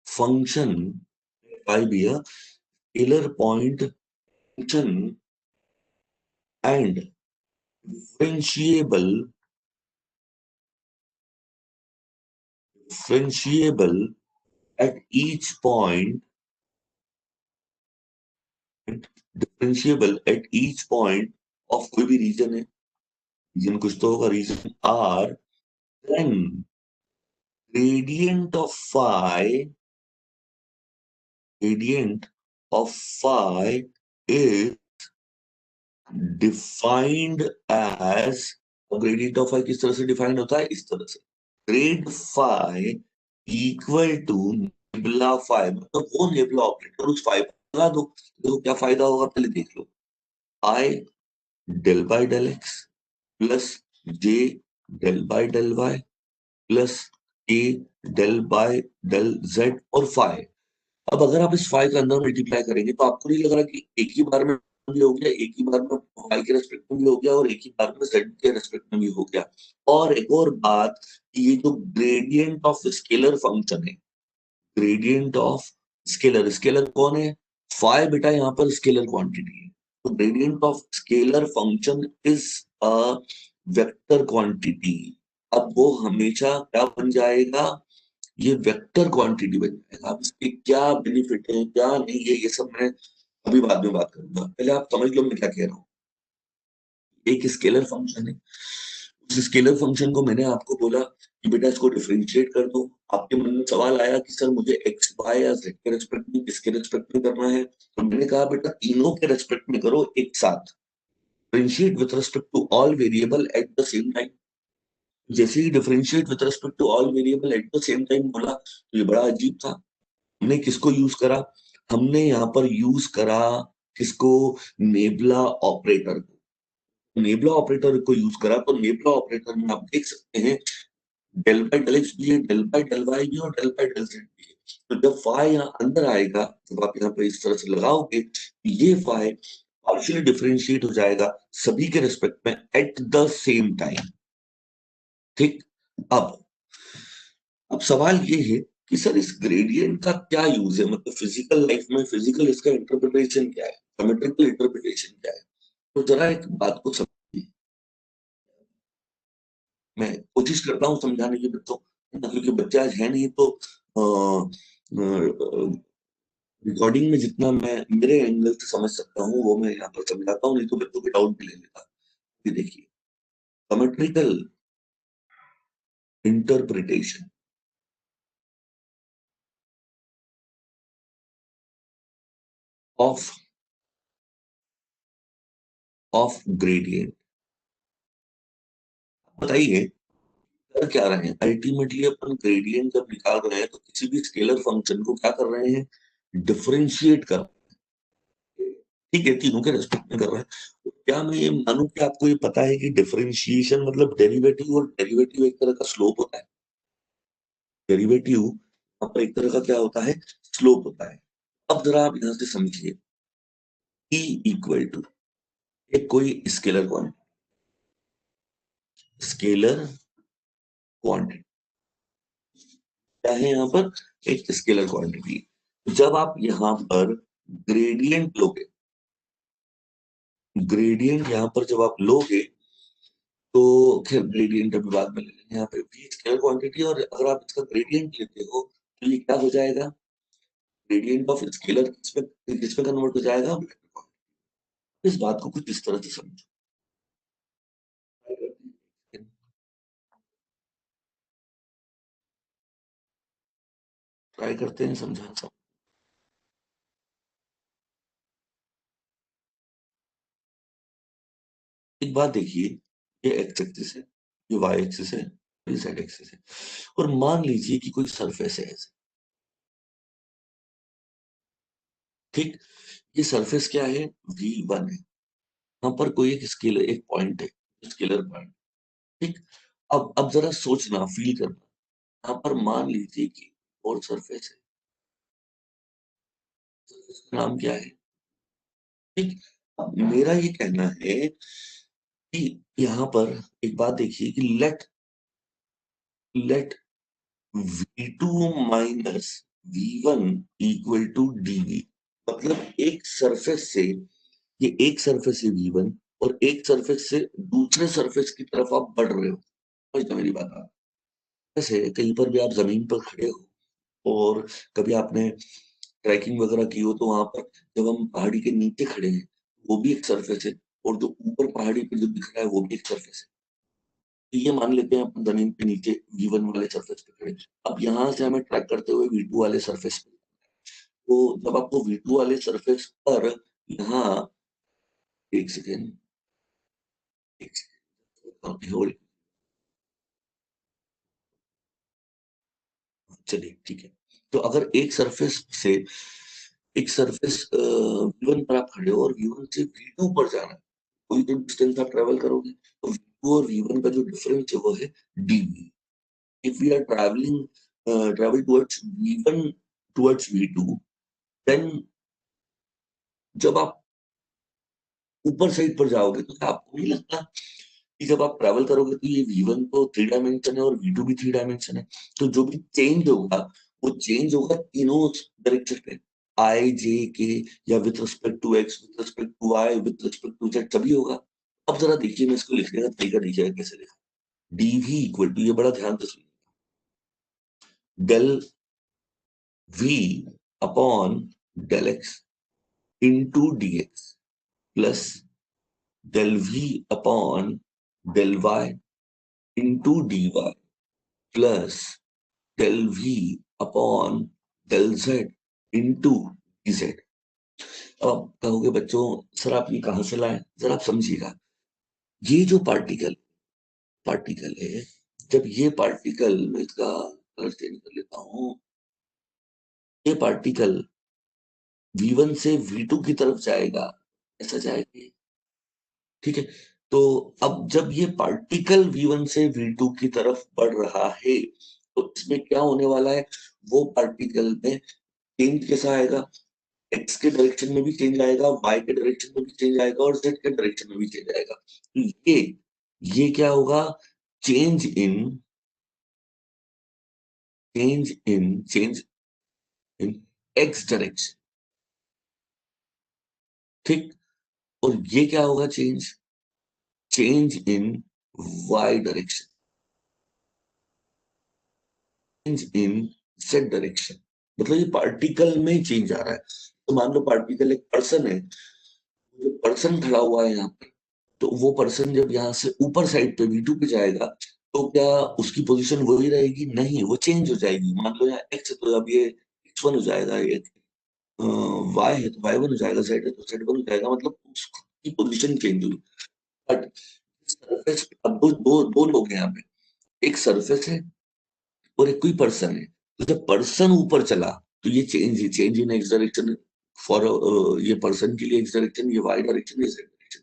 S1: function, phi be a scalar point function and differentiable at each point, of कोई भी रीजन है, रीजन कुछ तो होगा, region r, then gradient of phi is defined as, gradient of phi किस तरह से डिफाइंड होता है, इस तरह से, grad phi equal to nabla phi, मतलब वो नेबुला ऑपरेटर उस फाई पर लगा दो, देखो क्या फायदा होगा, पहले देख लो, I del by del x plus J del by del Y plus के डेल बाय डेल जेड और फाई। अब अगर आप इस फाई का अंदर मल्टीप्लाई करेंगे तो आपको नहीं लग रहा कि एक ही बार में भी हो गया, एक ही बार में फाई के रेस्पेक्ट में भी हो गया और एक ही बार में जेड के रेस्पेक्ट में भी हो गया। और एक और बात, ये जो ग्रेडियंट ऑफ स्केलर फंक्शन है, ग्रेडियंट ऑफ स्केलर, स्केलर कौन है, फाई बेटा यहाँ पर स्केलर क्वांटिटी है, तो gradient of scalar function is a vector quantity. अब वो हमेशा क्या बन जाएगा, ये वेक्टर क्वांटिटी बन जाएगा। अब इसके क्या बेनिफिट है क्या नहीं है, ये सब मैं अभी बाद में बात करूंगा, पहले आप समझ लो मैं क्या कह रहा हूँ। एक स्केलर फंक्शन है, उस स्केलर फंक्शन को मैंने आपको बोला कि बेटा इसको डिफरेंशिएट कर दो, आपके मन में सवाल आया कि सर मुझे एक्स वाई या जेड के रेस्पेक्ट में किसके रेस्पेक्ट में करना है, तो मैंने कहा बेटा तीनों के रेस्पेक्ट में करो एक साथ, differentiate with respect to all variable at the same time. जैसे ही differentiate with respect to all variable at the same time बोला तो ये बड़ा अजीब था। हमने किसको यूज करा, हमने यहाँ पर यूज करा किसको, नेबुला ऑपरेटर को, नेबुला ऑपरेटर को यूज करा, तो नेबुला ऑपरेटर में आप देख सकते हैं डेल बाय डेल एक्स भी है, डेल बाय डेल वाई भी है और डेल बाय डेल जेड भी है। तो जब फाई यहाँ अंदर आएगा, जब आप यहाँ पे इस तरह से लगाओगे, ये फाई पार्शियली डिफरेंशिएट हो जाएगा सभी के रिस्पेक्ट में एट द सेम टाइम, ठीक। अब अब सवाल ये है कि सर इस ग्रेडियंट का क्या यूज है, मतलब फिजिकल लाइफ में, फिजिकल इसका इंटरप्रिटेशन क्या है, ज्योमेट्रिकल इंटरप्रिटेशन क्या है, तो जरा एक बात को समझिए। मैं कोशिश करता हूँ समझाने की बच्चों, क्योंकि बच्चे आज है नहीं, तो रिकॉर्डिंग में जितना मैं मेरे एंगल से समझ सकता हूँ वो मैं यहाँ पर समझाता हूँ, नहीं तो बच्चों के डाउट भी ले लेता। ये देखिए, ज्योमेट्रिकल इंटरप्रिटेशन ऑफ ग्रेडियंट, बताइए कर क्या रहे हैं, अल्टीमेटली अपन ग्रेडियंट जब निकाल रहे हैं तो किसी भी स्केलर फंक्शन को क्या कर रहे हैं, डिफरेंशिएट कर, ठीक है, तीनों के रेस्पेक्ट में कर रहे हैं। तो क्या मैं ये मानूं कि आपको ये पता है कि डिफरेंशिएशन मतलब डेरिवेटिव, और डेरिवेटिव एक तरह का स्लोप होता है, डेरिवेटिव यहाँ पर एक तरह का क्या होता है, स्लोप होता है। अब जरा आप यहां से समझिए, E इक्वल टू एक कोई स्केलर क्वांटिटी, स्केलर क्वांटिटी क्या है यहाँ पर, एक स्केलर क्वांटिटी। जब आप यहाँ पर ग्रेडियंट लोगे, ग्रेडियंट यहाँ पर जब आप लोगे, तो खैर ग्रेडियंट अभी बाद में ले लेंगे, यहाँ पे भी स्केलर क्वांटिटी, और अगर आप इसका ग्रेडियंट लेते हो तो ये क्या हो जाएगा, ग्रेडियंट ऑफ स्केलर किसमें कन्वर्ट हो जाएगा, इस बात को कुछ इस तरह से समझो, ट्राई करते हैं समझाना। एक बात देखिए, ये एक्स एक्सिस है, ये वाई एक्सिस है, ये जेड एक्सिस है, और मान लीजिए कि कोई सरफेस है ऐसे, ठीक, ये सरफेस क्या है, V1 है, यहाँ पर कोई एक स्केलर, एक पॉइंट है, स्केलर पॉइंट, ठीक। अब जरा सोचना, फील करना, यहाँ पर मान लीजिए कि और सरफेस है, इसका नाम क्या है? ठीक। अब मेरा ये कहना है कि यहाँ पर एक बात देखिए कि let let V2 minus V1 equal to dV। मतलब एक सरफेस से, ये एक सरफेस है V1 और एक सरफेस से दूसरे सरफेस की तरफ आप बढ़ रहे हो। समझते मेरी बात? आप जैसे कहीं पर भी आप जमीन पर खड़े हो और कभी आपने ट्रैकिंग वगैरह की हो, तो वहां पर जब हम पहाड़ी के नीचे खड़े हैं, वो भी एक सरफेस है, और जो ऊपर पहाड़ी पे जो दिख रहा है वो भी एक सरफेस है। तो ये मान लेते हैं अपन जमीन के नीचे V1 वाले सरफेस पे खड़े। अब यहाँ से हमें ट्रैक करते हुए V2 वाले सरफेस पे, तो जब आपको V2 वाले सरफेस पर यहाँ, एक सेकेंड, एक सेकेंड, चलिए ठीक है। तो अगर एक सरफेस V1 पर आप खड़े हो और V1 से V2 पर जाना है, कोई तो डिस्टेंस आप ट्रेवल करोगे, तो V2 और V1 का जो डिफरेंस है वो है dV। If we are travel towards V2, then जब आप ऊपर साइड पर जाओगे तो क्या आपको नहीं लगता कि जब आप ट्रैवल करोगे तो ये V1 तो 3 डायमेंशन है और V2 भी 3 डायमेंशन है, तो जो भी चेंज होगा वो चेंज होगा तीनों डायरेक्शन पे, आई जे के, या with respect to x, with respect to y, with respect to z, तभी होगा। अब जरा देखिए, मैं इसको लिखने का तरीका देखिएगा कैसे लिखा। डीवी इक्वल टू, ये बड़ा ध्यान से सुनिए, del v upon del x into d x plus del v upon del y into d Y plus del v upon del z into d z. अब आप कहोगे बच्चों, सर आप ये कहां से लाए? जरा आप समझिएगा, ये जो पार्टिकल पार्टिकल है, जब ये पार्टिकल, मैं इसका कलर चेंज कर लेता हूं, ये पार्टिकल V1 से V2 की तरफ जाएगा, ऐसा जाएगा, ठीक है। तो अब जब ये पार्टिकल V1 से V2 की तरफ बढ़ रहा है, तो इसमें क्या होने वाला है? वो पार्टिकल में चेंज कैसा आएगा? एक्स के डायरेक्शन में भी चेंज आएगा, वाई के डायरेक्शन में भी चेंज आएगा, और जेड के डायरेक्शन में भी चेंज आएगा। तो ये क्या होगा? Change in change in x direction, ठीक। और ये क्या होगा? Change in y direction, change in z direction. मतलब ये पार्टिकल में चेंज आ रहा है। तो मान लो पार्टिकल एक पर्सन है, जो पर्सन खड़ा हुआ है यहाँ पे, तो वो पर्सन जब यहाँ से ऊपर साइड पे V2 पे जाएगा, तो क्या उसकी पोजीशन वही रहेगी? नहीं, वो चेंज हो जाएगी। मान लो यहाँ एक्स है, तो अब ये X1 हो जाएगा, ये वाई है तो Y1 हो जाएगा, जेड है तो Z1 हो जाएगा, मतलब उसकी पोजीशन चेंज हुई। बट सरफेस, अब दो लोग हैं यहाँ पे, एक सरफेस है और एक कोई पर्सन है। तो जब पर्सन ऊपर चला, तो ये change in x direction for, ये पर्सन के लिए एक्स डायरेक्शन, ये वाई डायरेक्शन, ये जेड डायरेक्शन।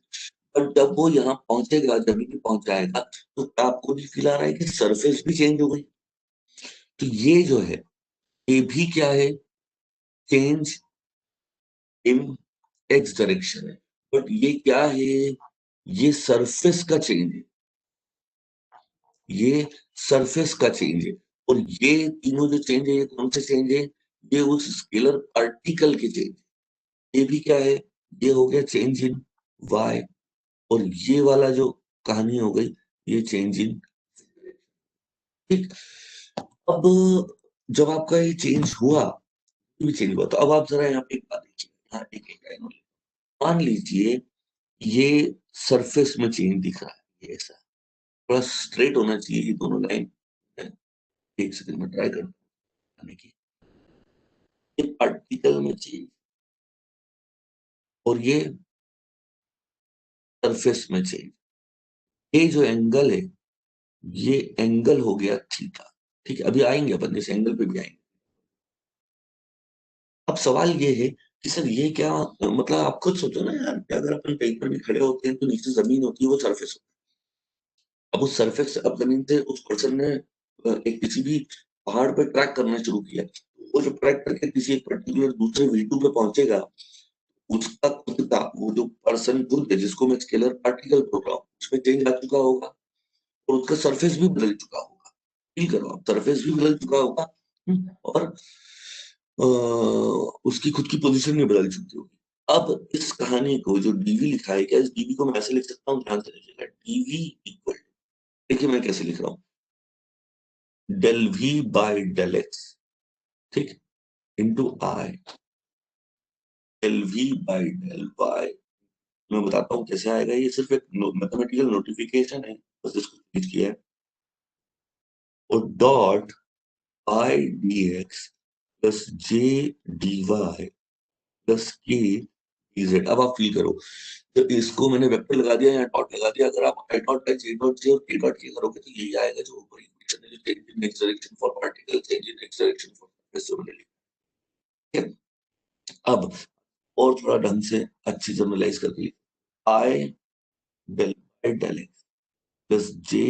S1: पर जब वो यहाँ पहुंचेगा, जमीन पे पहुंच जाएगा, तो क्या आपको भी फील आ रहा है कि सरफेस भी चेंज हो गई? तो ये जो है, ये भी क्या है? चेंज इन एक्स डायरेक्शन है। बट ये क्या है? ये सरफेस का चेंज है, ये सरफेस का चेंज है। और ये तीनों जो चेंज है, ये कौन से चेंज है? ये उस स्केलर पार्टिकल के चेंज। ये भी क्या है? ये हो गया चेंज इन वाई। और ये वाला जो कहानी हो गई, ये चेंज इन, ठीक। अब जब आपका ये चेंज हुआ, ये भी चेंज हुआ, तो अब आप जरा यहाँ पे एक बात देखिए, यहाँ एक एक लाइन और मान लीजिए ये सरफेस में चेंज दिख रहा है, ये ऐसा थोड़ा स्ट्रेट होना चाहिए ये दोनों लाइन। एक सेकंड में ट्राई करने की, ये पार्टिकल में चेंज और ये सरफेस में चेंज, ये जो एंगल है, ये एंगल हो गया थीटा, ठीक है। अभी आएंगे अपन इस एंगल पे भी आएंगे। अब सवाल ये है कि सर ये क्या, मतलब आप खुद सोचो ना यार, कि अगर अपन कहीं पर भी खड़े होते हैं तो नीचे जमीन होती है, वो सरफेस होती अब उस सरफेस अब जमीन से उस पर्सन ने एक किसी भी पहाड़ पे ट्रैक करना शुरू किया, तो वो जब ट्रैक करके किसी एक पर्टिकुलर दूसरे V2 पे पहुंचेगा, उसका खुद का वो जो पर्सन खुद है जिसको मैं स्केलर पार्टिकल बोल रहा हूँ, उसमें चेंज आ चुका होगा और उसका सरफेस भी बदल चुका होगा। फील करो आप, सरफेस भी बदल चुका होगा। और उसकी खुद की पोजीशन भी बदल चुकी होगी। अब इस कहानी को जो डीवी लिखा है, क्या इस डीवी को मैं ऐसे लिख सकता हूँ? ध्यान से लिखिएगा, डीवी इक्वल, देखिए मैं कैसे लिख रहा हूँ, del V by del X, ठीक, into I, del V by del Y. मैं बताता हूँ कैसे आएगा, ये सिर्फ एक मैथमेटिकल नोटिफिकेशन है, बस इसको क्लिक किया है, और dot i D x plus j D Y plus के डी जेड। अब आप फील करो, तो इसको मैंने वेक्टर लगा दिया या डॉट लगा दिया, अगर आप I dot by J dot जे और के डॉट के करोगे तो यही आएगा जो ऊपर इक्वेशन है, जो change in x direction for particle, change in x direction for surface से मैंने लिखा है। अब और थोड़ा ढंग से अच्छी जनरलाइज करके, I del by del x plus J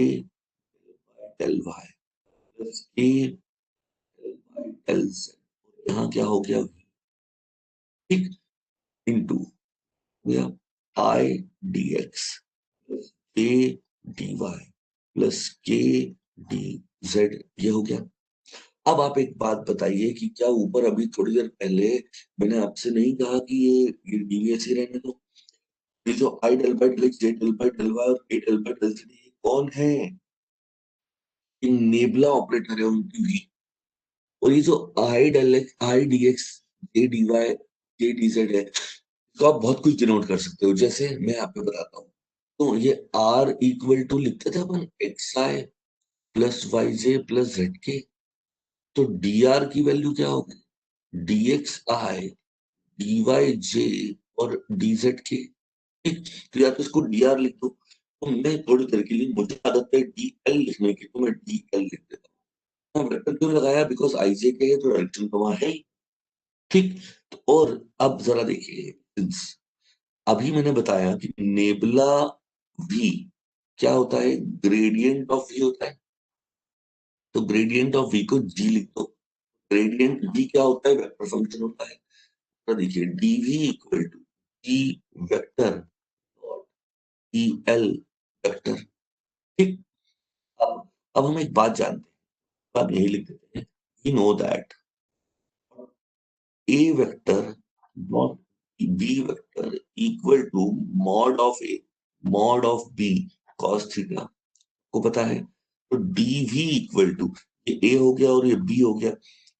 S1: del Y plus के डेल बाय डेल जेड, यहाँ क्या हो गया, ठीक, इंटू गया आई डी एक्स प्लस के डी वाई प्लस के डी जेड, ये हो गया। अब आप एक बात बताइए कि क्या ऊपर अभी थोड़ी देर पहले मैंने आपसे नहीं कहा कि ये डीवीएस ही रहने दो? ये जो I del by del x, J del by del Y और K del by del Z, ये कौन है? ये नेबुला ऑपरेटर है उनकी भी। और ये जो I del X, I D X, J D Y, J D Z है, तो आप बहुत कुछ डिनोट कर सकते हो, जैसे मैं आप पे बताता हूँ। तो ये आर इक्वल टू लिखते थे अपन एक्स आई प्लस वाई जे प्लस जेड के, तो डी आर की वैल्यू क्या होगी, D X I D Y J और डी जेड के, ठीक। तो या तो इसको डी आर लिख दो, तो मैं थोड़ी देर के लिए, मुझे आदत है डी एल लिखने की, तो मैं डी एल लिख देता हूँ। वेक्टर क्यों लगाया, बिकॉज आई जे के है तो डायरेक्शन तो वहां है ही, ठीक। तो और अब जरा देखिए, अभी मैंने बताया कि नेबुला वी क्या होता है, ग्रेडियंट ऑफ वी होता है, तो ग्रेडियंट ऑफ वी को जी लिख दो। ग्रेडियंट वी क्या होता है, वेक्टर फंक्शन होता है। तो देखिए d v equal to g vector dot e l vector, ठीक। अब हम एक बात जानते हैं, अब यही लिख देते हैं, we know that a vector dot b vector equal to mod of a mod of b cos theta, को पता है। तो डी वी इक्वल टू, ये ए हो गया और ये बी हो गया,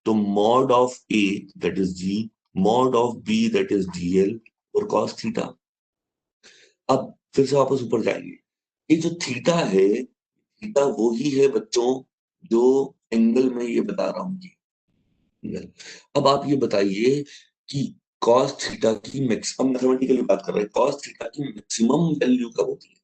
S1: तो mod of a that is g, mod of b that is d l और कॉस थीटा। अब फिर से वापस ऊपर जाएंगे, ये जो थीटा है, थीटा वो ही है बच्चों जो एंगल में ये बता रहा हूं कि एंगल। अब आप ये बताइए कि कॉस थीटा की मैक्सिमम, मैथमेटिकली बात कर रहे हैं, कॉस थीटा की मैक्सिमम वैल्यू कब होती है,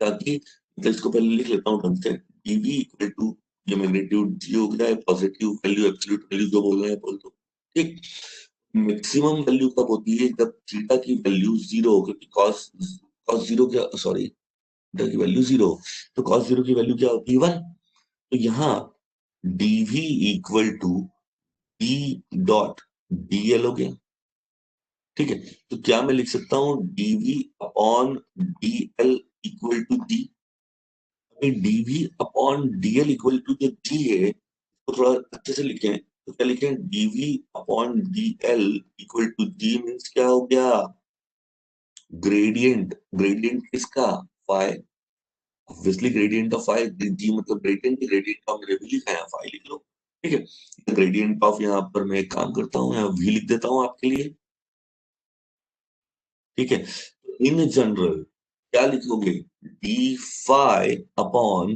S1: ताकि मैं इसको पहले लिख लेता हूँ ढंग से, dv इक्वल टू, ये मैग्नीट्यूड जी हो गया है, पॉजिटिव वैल्यू एब्सोल्यूट वैल्यू जो बोल रहे हैं बोल दो, ठीक। मैक्सिमम वैल्यू कब होती है, जब थीटा की वैल्यू जीरो हो, क्योंकि कॉस कॉस जीरो क्या, सॉरी, थीटा की वैल्यू जीरो, तो कॉस जीरो की वैल्यू क्या होती है, वन। तो यहाँ dv equal to d dot dl हो गया, ठीक है। तो क्या मैं लिख सकता हूँ dv upon dl equal to d, d v upon DL equal to जो जी है, तो थोड़ा अच्छे से लिखें, तो क्या लिखें, DV upon DL equal to G, means क्या हो गया, ग्रेडियंट, ग्रेडियंट किसका, phi, obviously gradient of phi, G मतलब ग्रेडियंट, ग्रेडियंट ऑफ मैंने भी लिखा है, फाई लिख लो, ठीक है। ग्रेडियंट ऑफ, यहाँ पर मैं एक काम करता हूँ, यहाँ वी लिख देता हूँ आपके लिए, ठीक है। इन जनरल क्या लिखोगे, d phi upon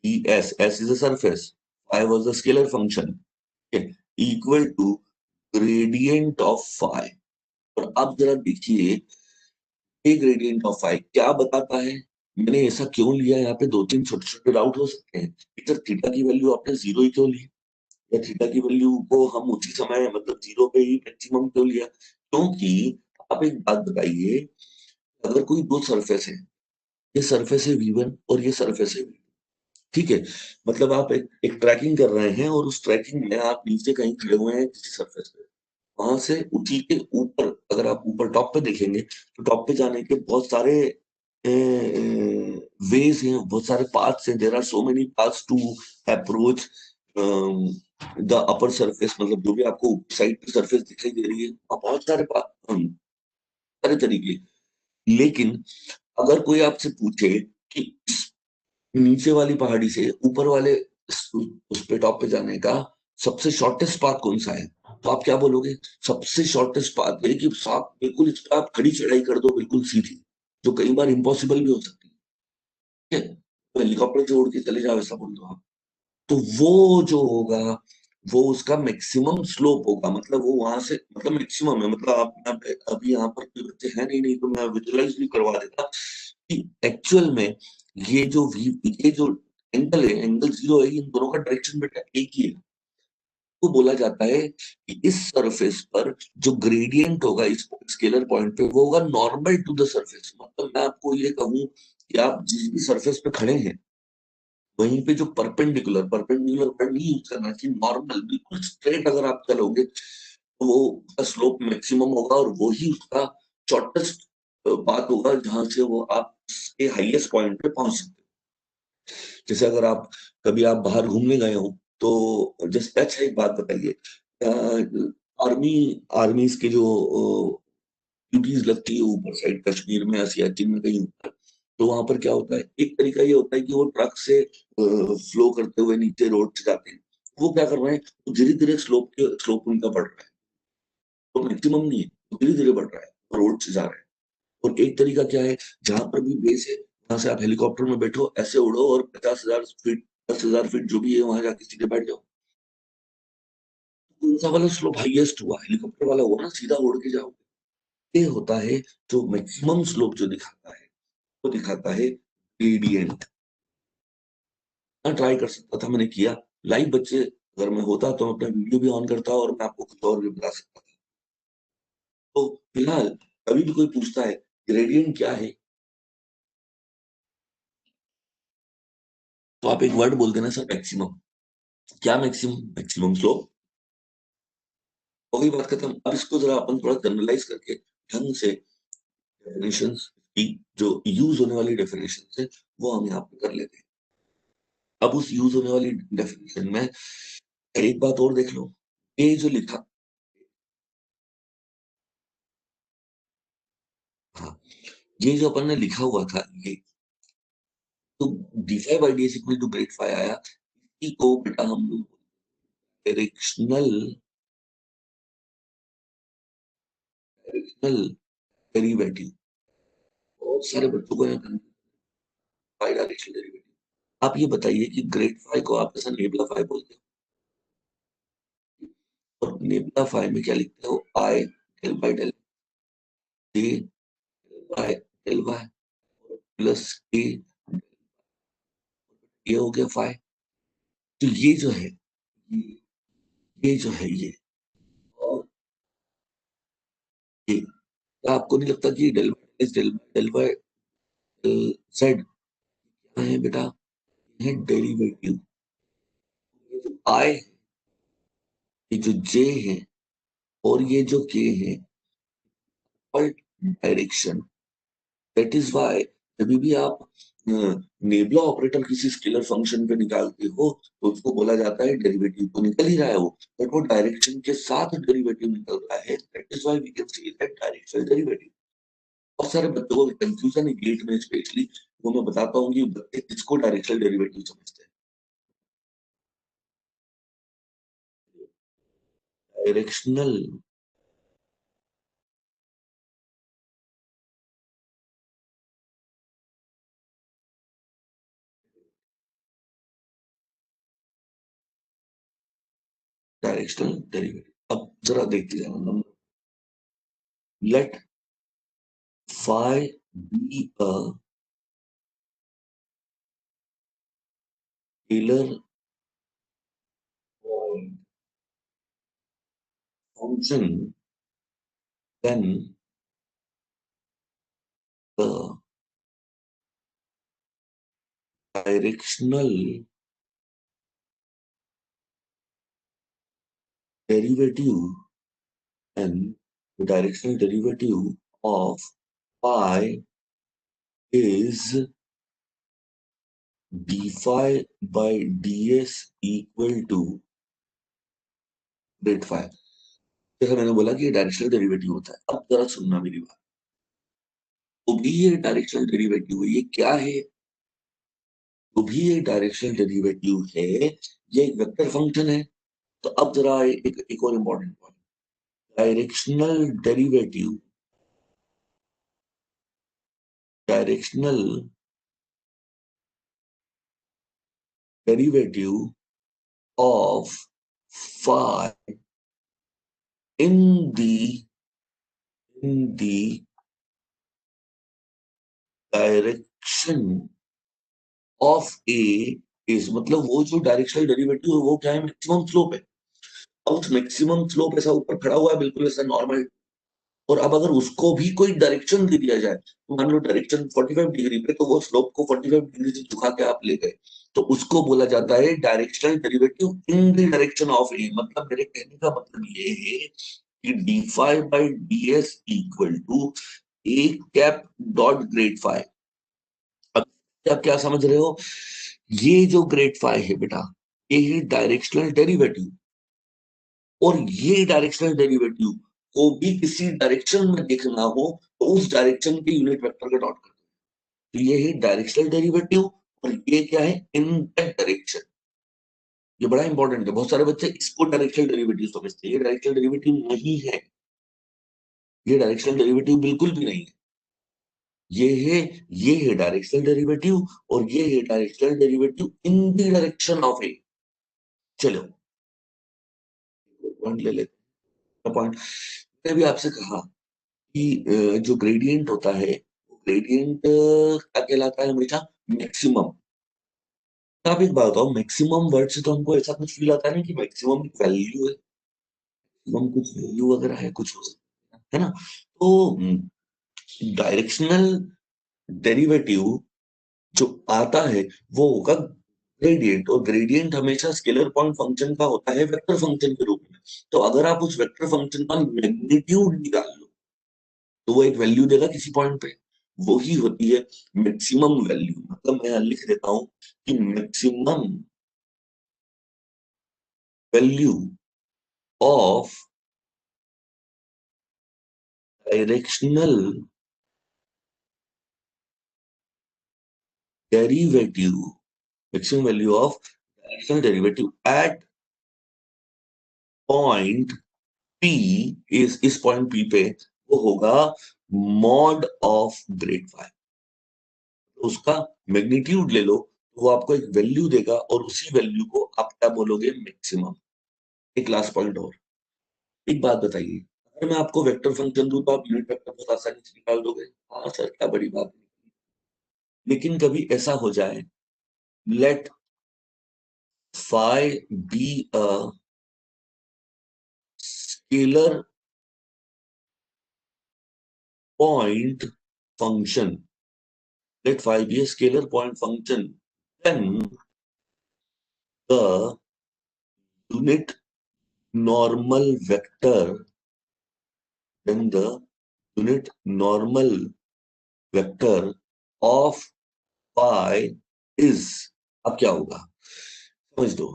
S1: d s, s is a surface, phi was the scalar function, equal to gradient of phi. और अब जरा देखिए, ए ग्रेडियंट ऑफ फाई क्या बताता है, मैंने ऐसा क्यों लिया, यहाँ पे दो तीन छोटे छोटे डाउट हो सकते हैं, इधर थीटा की वैल्यू आपने जीरो ही क्यों ली, या थीटा की वैल्यू को हम उसी समय मतलब जीरो पे ही मैक्सिमम क्यों लिया, क्योंकि आप एक बात बताइए, अगर कोई दो सरफेस है, ये सरफेस है V1 और ये सरफेस है V2, ठीक है। मतलब आप एक ट्रैकिंग कर रहे हैं और उस ट्रैकिंग में आप नीचे कहीं खड़े हुए हैं किसी सरफेस पे, वहां से उठी के ऊपर, अगर आप ऊपर टॉप पे देखेंगे तो टॉप पे जाने के बहुत सारे वेज हैं, बहुत सारे पाथ्स हैं। There are so many paths to approach the upper surface, मतलब जो भी आपको साइड पे सरफेस दिखाई दे रही है, वहाँ बहुत सारे सारे तरीके। लेकिन अगर कोई आपसे पूछे कि नीचे वाली पहाड़ी से ऊपर वाले उस पे टॉप पे जाने का सबसे शॉर्टेस्ट पाथ कौन सा है, तो आप क्या बोलोगे? सबसे शॉर्टेस्ट पाथ है कि आप बिल्कुल इस पे आप खड़ी चढ़ाई कर दो, बिल्कुल सीधी, जो कई बार इम्पॉसिबल भी हो सकती है, ठीक है? तो हेलीकॉप्टर से उड़ के चले जाओ ऐसा बोल दो आप, तो वो जो होगा वो उसका मैक्सिमम स्लोप होगा, मतलब वो वहां से, मतलब मैक्सिमम है, मतलब आप अभी यहाँ पर कोई बच्चे हैं नहीं, नहीं तो मैं विजुअलाइज भी करवा देता कि एक्चुअल में ये जो एंगल है, एंगल जीरो है, इन दोनों का डायरेक्शन बेटा एक ही है। तो बोला जाता है कि इस सरफेस पर जो ग्रेडियंट होगा इस स्केलर पॉइंट पे, वो होगा नॉर्मल टू द सरफेस। मतलब मैं आपको ये कहूँ कि आप जिस भी सरफेस पे खड़े हैं, वहीं पे जो परपेंडिकुलर परपेंडिकुलर वर्ड नहीं यूज करना चाहिए, नॉर्मल बिल्कुल स्ट्रेट अगर आप चलोगे तो वो उसका स्लोप मैक्सिमम होगा और वो ही उसका शॉर्टेस्ट पाथ होगा जहां से वो आप उसके हाईएस्ट पॉइंट पे पहुंच सकते हो। जैसे अगर आप कभी आप बाहर घूमने गए हो तो जैसे अच्छा एक बात बताइए, आर्मी आर्मीज के जो ड्यूटीज लगती है ऊपर साइड कश्मीर में या सियाचिन में कहीं ऊपर, तो वहां पर क्या होता है, एक तरीका ये होता है कि वो ट्रक से फ्लो करते हुए नीचे रोड से जाते हैं। वो क्या कर रहे हैं, धीरे धीरे स्लोप उनका बढ़ रहा है, तो मैक्सिमम नहीं है, धीरे धीरे बढ़ रहा है, रोड से जा रहा है। और एक तरीका क्या है, जहां पर भी बेस है वहां से आप हेलीकॉप्टर में बैठो, ऐसे उड़ो और 50,000 फीट 10,000 फीट जो भी है वहां जाके सीधे बैठ जाओ। कौन सा वाला स्लोप हाईएस्ट हुआ, हेलीकॉप्टर वाला हुआ ना, सीधा उड़ के जाओ। ये होता है जो मैक्सिमम स्लोप जो दिखाता है, वो दिखाता है ग्रेडियंट। मैं ट्राई कर सकता था, मैंने किया लाइव बच्चे, अगर मैं होता तो मैं अपना वीडियो भी ऑन करता और मैं आपको कुछ और भी बता सकता था। तो फिलहाल कभी भी कोई पूछता है ग्रेडियंट क्या है, तो आप एक वर्ड बोल देना, सर मैक्सिमम। क्या मैक्सिमम? Maximum slope. हो गई बात खत्म। अब इसको जरा अपन थोड़ा जनरलाइज करके ढंग से डेफिनेशंस की, जो यूज होने वाली डेफिनेशन है वो हम यहाँ पे कर लेते हैं। अब उस यूज होने वाली डेफिनेशन में एक बात और देख लो, ये जो लिखा, हाँ, ये जो अपन ने लिखा हुआ था ये, तो d five by d s equal to grad phi आया, इसी को बेटा हम लोग डायरेक्शनल डायरेक्शनल डेरिवेटिव, बहुत सारे बच्चों को यहाँ फाइव डायरेक्शनल डेरिवेटिव। आप ये बताइए कि ग्रेड फाइव को आप ऐसा नेबुला फाइव बोलते हो, और नेबुला फाइव में क्या लिखते हो, I del by del D by del Y plus A, ये हो गया फाइव। तो ये जो है ये, और ये, क्या आपको नहीं लगता कि del del del by z क्या है बेटा, ये डेरिवेटिव। ये जो आई, ये जो जे है और ये जो के है, पर डायरेक्शन, दैट इज व्हाई जब भी आप नेबुला ऑपरेटर किसी स्केलर फंक्शन पे निकालते हो तो उसको बोला जाता है डेरिवेटिव, तो निकल ही रहा है वो, बट वो डायरेक्शन के साथ डेरिवेटिव निकल रहा है, that is why we can see that directional derivative. बहुत सारे बच्चों को कंफ्यूजन है गेट में स्पेशली, वो मैं बताता हूँ कि बच्चे किसको डायरेक्शनल डेरिवेटिव समझते हैं। डायरेक्शनल डायरेक्शनल डेरिवेटिव, अब जरा देखते जाना नंबर, लेट phi be a scalar point function, then the directional derivative and the directional derivative of phi is d phi by ds equal to great phi। जैसा मैंने बोला कि ये डायरेक्शनल डेरिवेटिव होता है। अब जरा सुनना मेरी बात। तो भी ये डायरेक्शनल डेरिवेटिव है, ये क्या है? तो भी ये डायरेक्शनल डेरिवेटिव है, ये एक वेक्टर फंक्शन है। तो अब जरा एक और important point, directional derivative, directional derivative of phi in the direction of A is, मतलब वो जो डायरेक्शनल डेरिवेटिव है वो क्या है? मैक्सिमम स्लोप है। अब उस मैक्सिमम स्लोप ऐसा ऊपर खड़ा हुआ है बिल्कुल ऐसा नॉर्मल, और अब अगर उसको भी कोई डायरेक्शन दे दिया जाए, तो मान लो डायरेक्शन 45 डिग्री पे, तो वो स्लोप को 45 डिग्री से झुका के आप ले गए, तो उसको बोला जाता है directional derivative in the direction of a. मतलब मेरे कहने का मतलब ये है कि d five by d s equal to a cap dot grad phi. अब आप क्या समझ रहे हो? ये जो ग्रेड फाइव है बेटा, ये है डायरेक्शनल डेरिवेटिव, और ये डायरेक्शनल डेरिवेटिव को भी किसी डायरेक्शन में देखना हो तो उस डायरेक्शन के यूनिट वेक्टर का डॉट कर दो। तो ये है डायरेक्शनल डेरिवेटिव, और ये क्या है? In that direction. ये बड़ा इंपॉर्टेंट है, बहुत सारे बच्चे इसको डायरेक्शनल डेरिवेटिव समझते हैं। ये डायरेक्शनल डेरिवेटिव नहीं है, ये डायरेक्शनल डेरिवेटिव बिल्कुल भी नहीं है। ये है, ये है डायरेक्शनल डेरिवेटिव, और ये है directional derivative in the direction of a. चलो पॉइंट ले लेते हैं। पॉइंट मैंने भी आपसे कहा कि जो ग्रेडियंट होता है, ग्रेडियंट क्या कहलाता है? हमेशा मैक्सिमम। आप एक बात बताओ, मैक्सिमम वर्ड से तो हमको ऐसा कुछ फील आता है ना कि मैक्सिमम वैल्यू है, मैक्सिमम कुछ वैल्यू वगैरह है, कुछ हो सकता है ना? तो डायरेक्शनल डेरिवेटिव जो आता है वो होगा ग्रेडियंट, और ग्रेडियंट हमेशा स्केलर पॉइंट फंक्शन का होता है वेक्टर फंक्शन के रूप में। तो अगर आप उस वेक्टर फंक्शन का मैग्नीट्यूड निकाल लो, तो वो एक वैल्यू देगा किसी पॉइंट पे, वो ही होती है मैक्सिमम वैल्यू। मतलब मैं लिख देता हूं कि maximum value of directional derivative, maximum value of directional derivative eight point P इस पॉइंट पी पे वो होगा मॉड ऑफ ग्रेड फाइव। तो उसका मैग्नीट्यूड ले लो, तो वो आपको एक वैल्यू देगा, और उसी वैल्यू को आप क्या बोलोगे? मैक्सिमम। एक लास्ट पॉइंट और, एक बात बताइए, अगर मैं आपको वेक्टर फंक्शन दूं तो आप यूनिट वेक्टर बहुत आसानी से निकाल दोगे? हाँ सर, क्या बड़ी बात है। लेकिन कभी ऐसा हो जाए, let phi be a scalar point function, let phi be a scalar point function, then the unit normal vector, then the unit normal vector of phi is, अब क्या होगा समझ दो।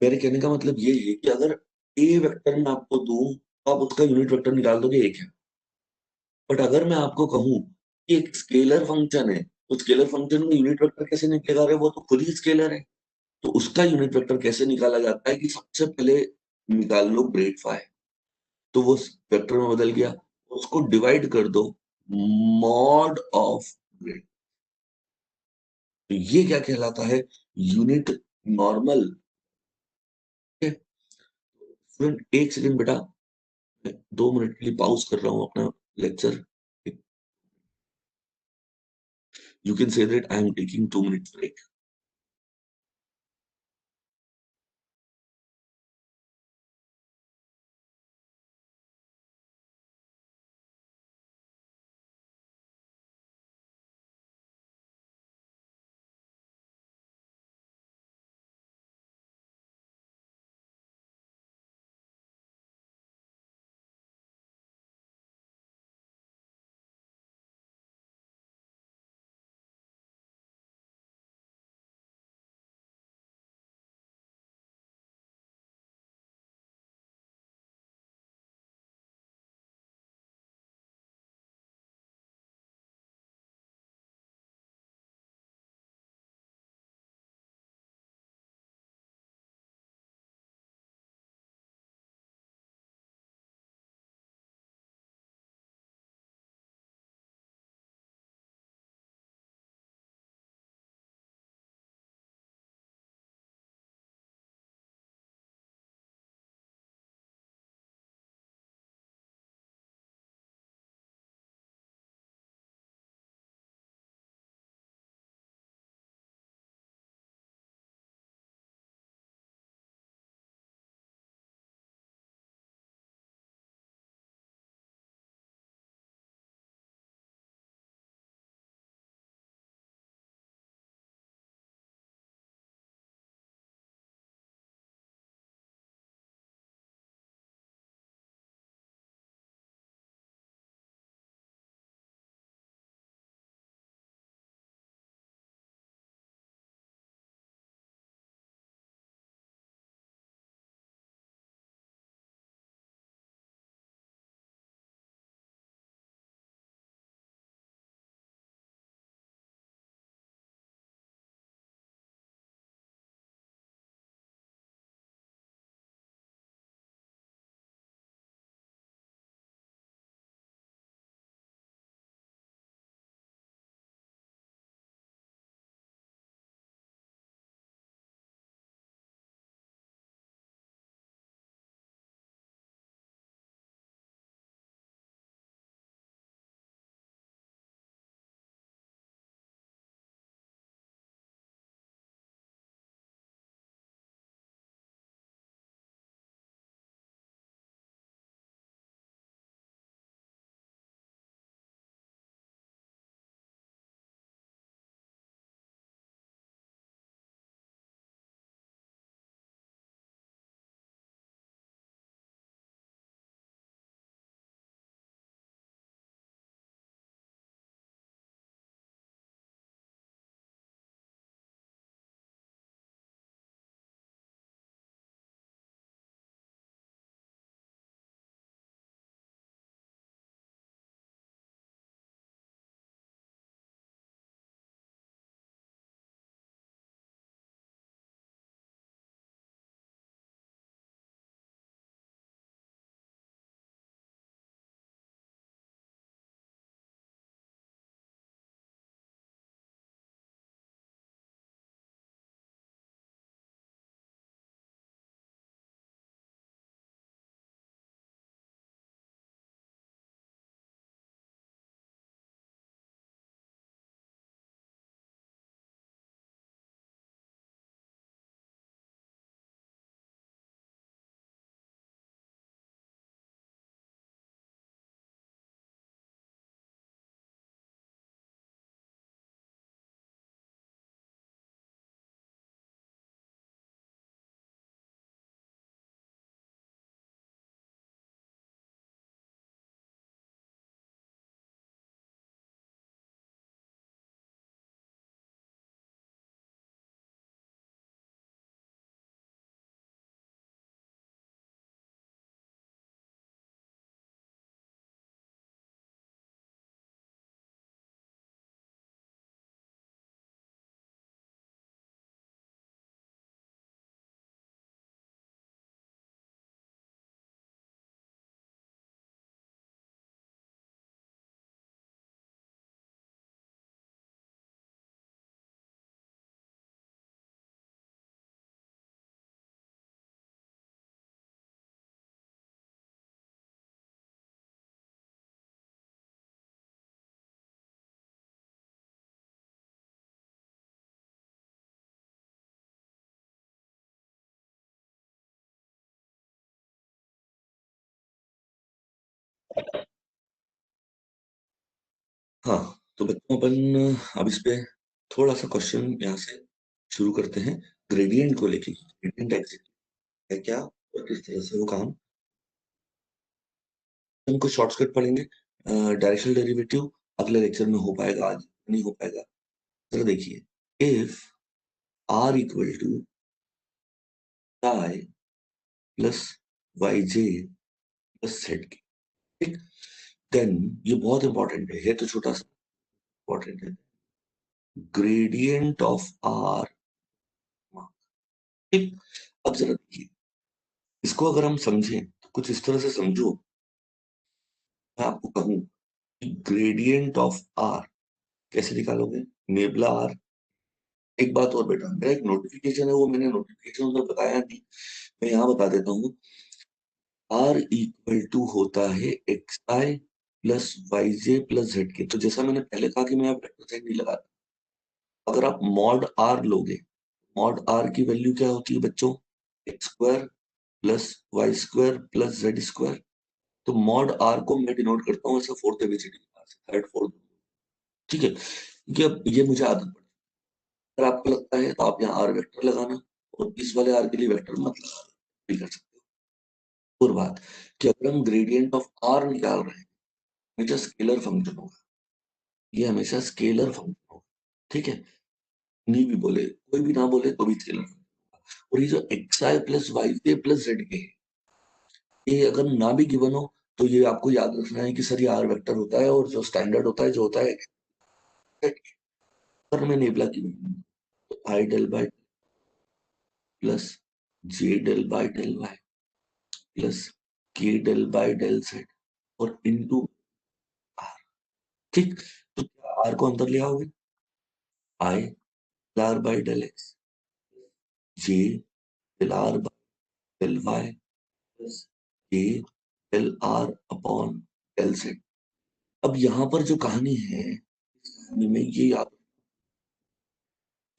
S1: मेरे कहने का मतलब ये है कि अगर ए वेक्टर मैं आपको दूं तो आप उसका यूनिट वेक्टर निकाल दोगे, एक है। बट अगर मैं आपको कहूं कि एक स्केलर फंक्शन है, तो स्केलर फंक्शन में यूनिट वेक्टर कैसे निकलेगा? अरे वो तो खुद ही स्केलर है। तो उसका यूनिट वेक्टर कैसे निकाला जाता है कि सबसे पहले निकाल लो ग्रेड फाइव, तो वो वेक्टर में बदल गया, उसको डिवाइड कर दो मॉड ऑफ ग्रेड। तो ये क्या कहलाता है? Unit normal. स्टूडेंट एक सेकंड बेटा, मैं 2 मिनट के लिए पॉज कर रहा हूँ अपना lecture. You can say that I am taking 2 minute break. हाँ, तो बच्चों अपन अब इस पे थोड़ा-सा क्वेश्चन यहाँ से शुरू करते हैं ग्रेडिएंट को लेके। ग्रेडिएंट एग्ज़ैक्टली है क्या और किस तरह से वो काम हम कुछ शॉर्टकट पढ़ेंगे। डायरेक्शनल डेरिवेटिव अगले लेक्चर में हो पाएगा, आज नहीं हो पाएगा। ज़रा देखिए, if r equal to i plus yj plus z k, ठीक? देन ये बहुत इंपॉर्टेंट है तो छोटा-सा इंपॉर्टेंट है। ग्रेडिएंट ऑफ r, ठीक? अब ज़रा देखिए, इसको अगर हम समझें तो कुछ इस तरह से समझो। मैं आपको कहूँ कि ग्रेडिएंट ऑफ r कैसे निकालोगे? Nebula r। एक बात और बेटा, मेरा एक नोटिफिकेशन है, वो मैंने नोटिफिकेशन तो बताया नहीं, मैं यहाँ बता देता हूँ। r इक्वल टू होता है xi plus yj plus z के। तो जैसा मैंने पहले कहा कि मैं यहाँ वेक्टर साइन नहीं लगाता। अगर आप मॉड r लोगे, मॉड r की वैल्यू क्या होती है बच्चों? X square plus Y square plus Z square. तो मॉड r को मैं डिनोट करता हूँ ऐसा फोर्थ एबीसीडी, थर्ड फोर्थ, ठीक है? क्योंकि अब ये मुझे आदत पड़ी। अगर आपको लगता है तो आप यहाँ आर वेक्टर लगाना, और इस वाले आर के लिए वेक्टर मत लगाना, भी कर सकते हो। और बात कि अगर हम ग्रेडियंट ऑफ आर निकाल रहे हैं, हमेशा स्केलर फंक्शन होगा, ये हमेशा स्केलर फंक्शन होगा, ठीक है? नहीं भी बोले, कोई भी ना बोले तो भी स्केलर फंक्शन होगा। और ये जो एक्स आई प्लस वाई के प्लस जेड के, ये अगर ना भी गिवन हो तो ये आपको याद रखना है कि सर ये आर वेक्टर होता है, और जो स्टैंडर्ड होता है जो होता है पर में नेबला की तो i del by plus J del by del Y plus के डेल बाय डेल जेड और इनटू आर, ठीक? तो क्या आर को अंदर ले आओगे? I r by del x J del r by del Y plus के del r upon del z. अब यहाँ पर जो कहानी है, इस कहानी में ये याद,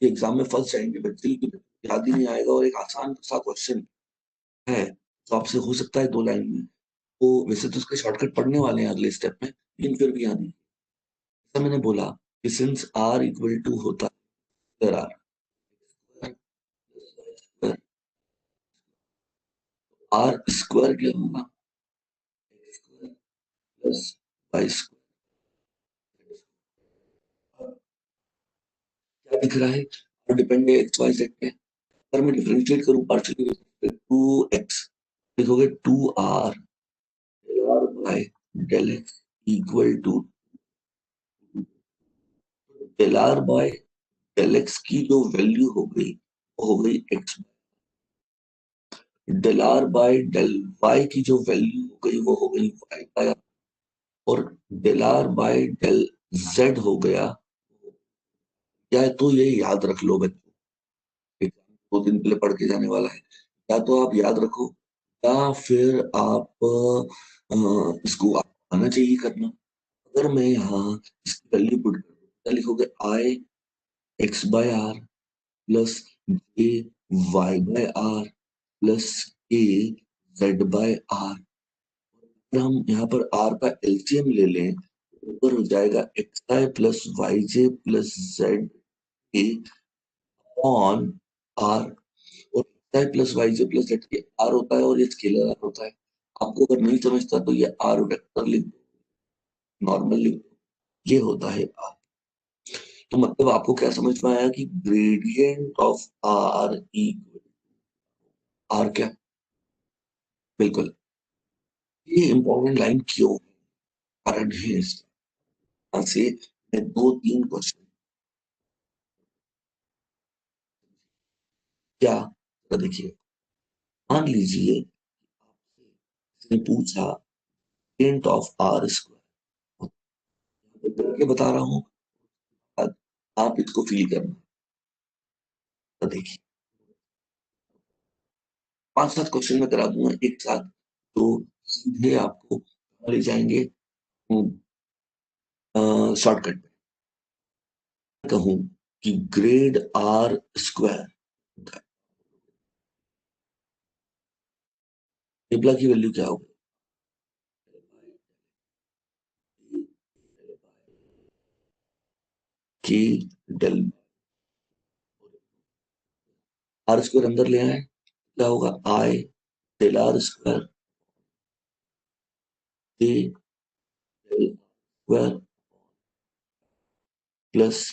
S1: एग्जाम में फंस जाएंगे बच्चे की, याद ही नहीं आएगा, और एक आसान सा क्वेश्चन है तो आपसे हो सकता है 2 लाइन में। वो वैसे तो उसके शॉर्टकट पढ़ने वाले हैं अगले स्टेप में, लेकिन फिर भी याद नहीं। जैसा मैंने बोला कि सिंस आर इक्वल टू होता है आर, आर स्क्वायर क्या होगा? Plus Y square. क्या दिख रहा है? और डिपेंड है एक्स वाई जेड पे। अगर मैं डिफरेंशिएट करूं पार्शियली, टू एक्स लिखोगे two r r by del x equal to del r by del x की जो वैल्यू हो गई वो हो गई x, del r by del y की जो वैल्यू हो गई वो हो गई वाई बाय, और del r by del z हो गया। या तो ये याद रख लो बच्चों, एग्जाम 2 दिन पहले पढ़ के जाने वाला है, या तो आप याद रखो, या फिर आप इसको आना चाहिए करना। अगर मैं यहाँ इसकी वैल्यू पुट करूँ, क्या लिखोगे? I x by r plus j y by r plus a z by r. अगर हम यहाँ पर r का एलसीएम ले लें, ऊपर हो जाएगा x I plus Y J plus z a on r, और एक्स आई प्लस वाई जे प्लस जेड के आर होता है और ये स्केलर आर होता है। आपको अगर नहीं समझता तो ये आर वेक्टर लिख दो, नॉर्मल लिख दो, ये होता है आर। तो मतलब आपको क्या समझ में आया कि gradient of r equal r क्या? बिल्कुल। ये इंपॉर्टेंट लाइन क्यों है? कारण है इसका। यहाँ से मैं 2-3 क्वेश्चन क्या, तो देखिए, मान लीजिए आपसे पूछा ग्रेडियंट ऑफ आर स्क्वायर, करके बता रहा हूँ, अब आप इसको फील करना। तो देखिए, 5-7 क्वेश्चन में करा दूंगा एक साथ, तो सीधे आपको ले जाएंगे शॉर्टकट पे। कहूँ कि ग्रेड आर स्क्वायर, टेबला की वैल्यू क्या होगी? के डेल आर स्क्वायर अंदर ले आए, क्या होगा, i del r square k del square plus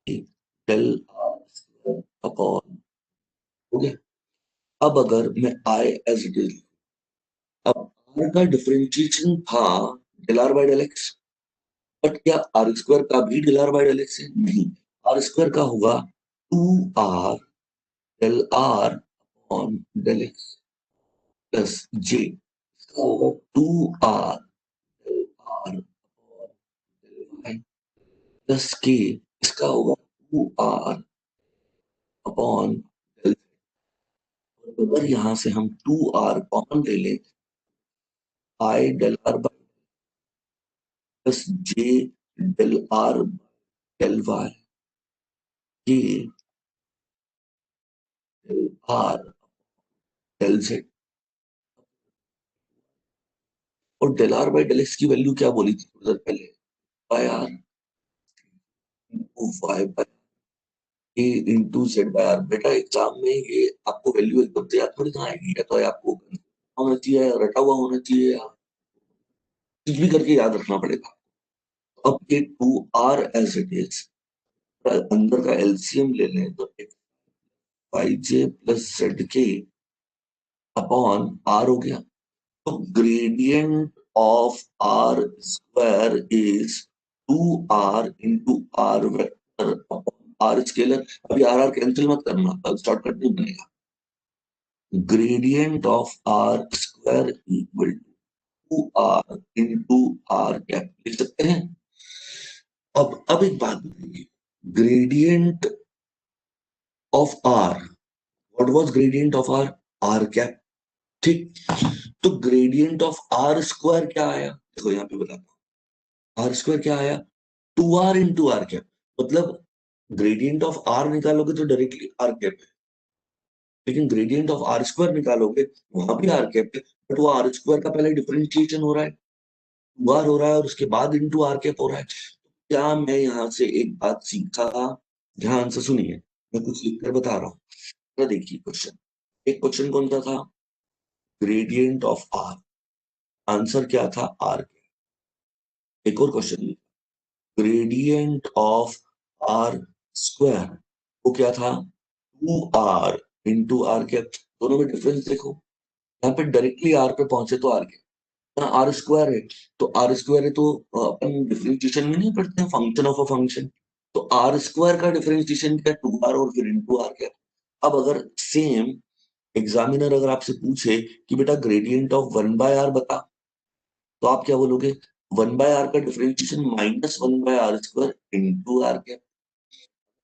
S1: del r square upon, हो गया। अब अगर मैं आई एज इट इज, अब आर का डिफरेंशिएशन था del r by del x, but क्या आर स्क्वायर का भी del r by del x है? नहीं, आर स्क्वायर का होगा two r del r on del x plus j, इसका होगा two r del r del Y plus के, इसका होगा टू आर अपॉन डेल। अगर यहां से हम टू आर कॉमन ले लें, i del r by plus J del r del y k del r del Z, और del r by del x की वैल्यू क्या बोली थी थोड़ी देर पहले, by r into y by a into z by r. बेटा एग्जाम में ये आपको वैल्यू एकदम से याद थोड़ी ना आएगी, या तो आपको होना चाहिए, रटा हुआ होना चाहिए, या कुछ भी करके याद रखना पड़ेगा। अब ये two r as it is, अंदर का एलसीएम ले लें तो वाई जे plus Z k upon r हो गया। तो gradient of r square is two r into r vector upon r scalar. अभी आर आर कैंसिल मत करना, अब शॉर्टकट नहीं बनेगा। Gradient of r square equal to r into r cap लिख सकते हैं। अब एक बात बताइए, gradient of r, what was gradient of r, r cap, ठीक। तो ग्रेडियंट ऑफ आर स्क्वायर क्या आया, देखो यहाँ पे बताता हूँ, आर स्क्वायर क्या आया, two r into r cap. मतलब ग्रेडियंट ऑफ आर निकालोगे तो डायरेक्टली आर कैप है, लेकिन ग्रेडियंट ऑफ आर स्क्वायर निकालोगे वहां भी आर कैप है, बट वो आर स्क्वायर का पहले डिफरेंशिएशन हो रहा है, टू आर हो रहा है, और उसके बाद इंटू आर कैप हो रहा है। क्या मैं यहाँ से एक बात सीखा, ध्यान से सुनिए, मैं कुछ लिख कर बता रहा हूँ। तो देखिए क्वेश्चन, एक क्वेश्चन कौन सा था, ग्रेडियंट ऑफ आर, आंसर क्या था आर। एक और question, gradient of r square, वो क्या था, two r into r cap. दोनों में डिफरेंस देखो, यहाँ पे डायरेक्टली आर पे पहुंचे तो आर कैप, यहाँ आर स्क्वायर है तो आर स्क्वायर है, तो अपन डिफरेंशिएशन में नहीं पढ़ते हैं फंक्शन ऑफ अ फंक्शन, तो आर स्क्वायर का डिफरेंशिएशन क्या, टू आर और फिर इंटू आर कैप। अब अगर सेम एग्जामिनर अगर आपसे पूछे कि बेटा gradient of one by r बता, तो आप क्या बोलोगे, वन बाय आर का differentiation minus one by r square into r cap.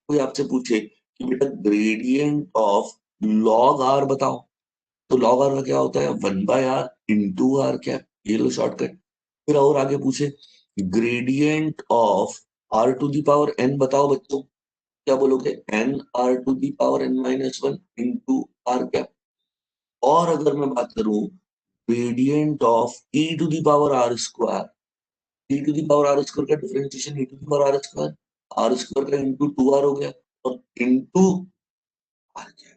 S1: कोई आपसे पूछे कि बेटा ग्रेडियंट ऑफ लॉग आर बताओ, तो लॉग आर का क्या होता है, one by r into r cap, ये लो शॉर्टकट। फिर और आगे पूछे gradient of r to the power n बताओ बच्चों, क्या बोलोगे, n r to the power n minus one into r cap. और अगर मैं बात करूं gradient of e to the power r square, e to the power r square का differentiation e to the power r square का इंटू टू आर हो गया, और इंटू आर क्या,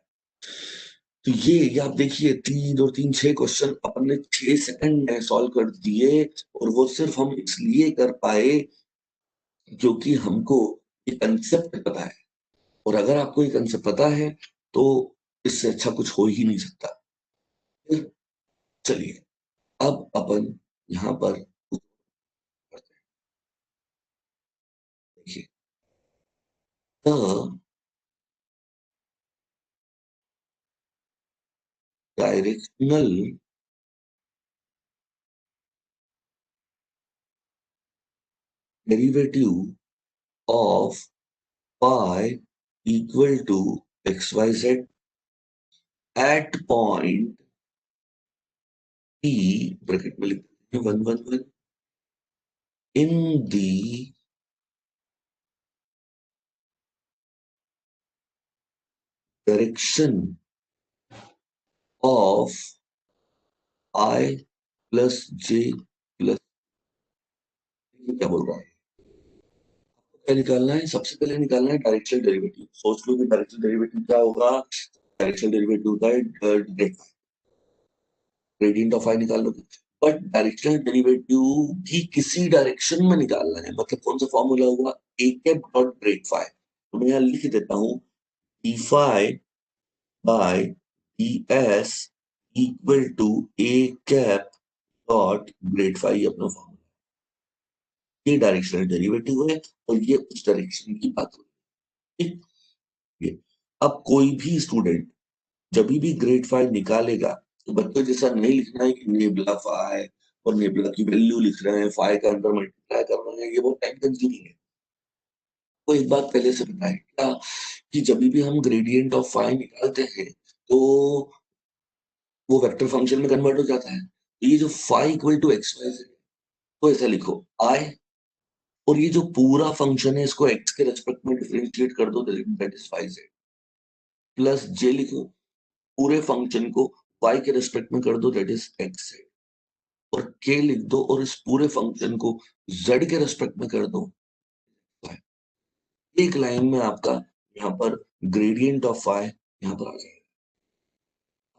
S1: तो ये आप देखिए, तीन और तीन छह क्वेश्चन अपन ने 6 सेकंड में सॉल्व कर दिए, और वो सिर्फ हम इसलिए कर पाए क्योंकि हमको ये कंसेप्ट पता है, और अगर आपको ये कंसेप्ट पता है तो इससे अच्छा कुछ हो ही नहीं सकता। फिर चलिए, अब अपन यहाँ पर करते हैं। देखिए, the directional derivative of y equal to xyz at point p, bracket में लिखते हैं 1 1 1, in the direction of I plus j plus, क्या बोल रहा है, क्या निकालना है? सबसे पहले निकालना है डायरेक्शनल डेरिवेटिव। सोच लो कि डायरेक्शनल डेरिवेटिव क्या होगा। डायरेक्शनल डेरिवेटिव होता है ग्रेडियंट ऑफ आई निकाल लोगे। बट डायरेक्शनल डेरिवेटिव भी किसी डायरेक्शन में निकालना है, मतलब कौन सा फॉर्मूला हुआ, a cap dot grad phi. तो मैं यहाँ लिख देता हूँ, d phi by d s equal to a cap dot grad phi अपना फॉर्मूला। ये डायरेक्शनल डेरिवेटिव है और ये उस डायरेक्शन की बात हो रही है। ठीक? ये अब कोई भी स्टूडेंट जब भी ग्रेड फाइव निकालेगा तो बच्चों जैसा नहीं लिखना है कि नेबुला फाई और नेबुला की वैल्यू लिख रहे हैं, फाई का अंदर मल्टीप्लाई कर रहे हैं, ये बहुत टाइम कंज्यूमिंग है। तो एक बात पहले से बताएं क्या, कि जब भी हम ग्रेडियंट ऑफ फाई निकालते हैं तो वो वेक्टर फंक्शन में कन्वर्ट हो जाता है। तो ये जो phi equal to x Y z, तो ऐसा लिखो आई, और ये जो पूरा फंक्शन है इसको एक्स के रेस्पेक्ट में डिफरेंशिएट कर दो, that is phi z, plus j लिखो, पूरे फंक्शन को y के रेस्पेक्ट में कर दो, दैट इज एक्स जेड, और k लिख दो और इस पूरे फंक्शन को z के रेस्पेक्ट में कर दो। एक लाइन में आपका यहाँ पर ग्रेडियंट ऑफ y यहाँ पर आ जाएगा।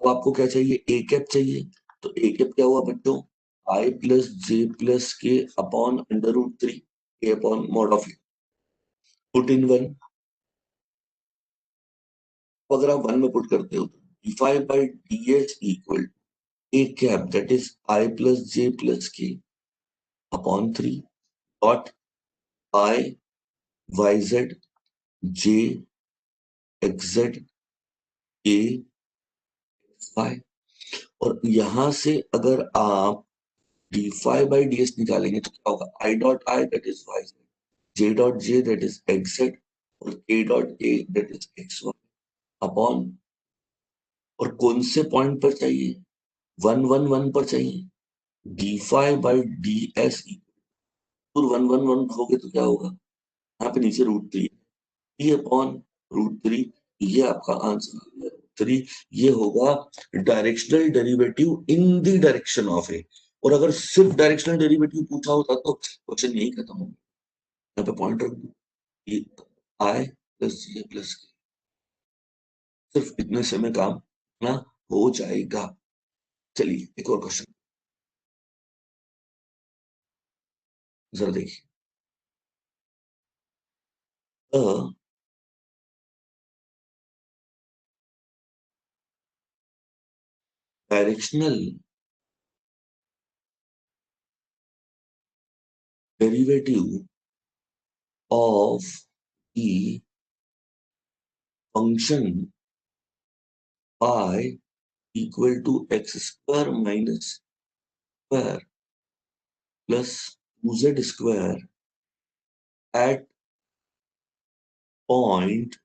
S1: अब आपको क्या चाहिए, ए कैप चाहिए। तो ए कैप क्या हुआ बच्चों, i plus j plus k upon under root three a upon mod of a, put in one. अगर आप वन में पुट करते हो तो d five by d h equal a cap that is i plus j plus k upon three dot i y z j x z a y. और यहां से अगर आप d five by d s निकालेंगे तो क्या होगा, I dot i that is y z, j dot j that is x z, और k dot a that is x y upon, और कौन से पॉइंट पर चाहिए, वन वन वन पर चाहिए, d five by d s और वन वन वन होगे तो क्या होगा, यहाँ पे नीचे root three, e upon root three, ये आपका आंसर थ्री। ये होगा directional derivative in the direction of a. और अगर सिर्फ डायरेक्शनल डेरिवेटिव पूछा होता तो क्वेश्चन यही खत्म हो गया। यहाँ पे पॉइंट रख दो, ये आई प्लस जे प्लस के, सिर्फ इतने से में काम ना हो जाएगा। चलिए एक और क्वेश्चन जरा देखिए। Directional derivative of the function y equal to x square minus square plus 2z square at point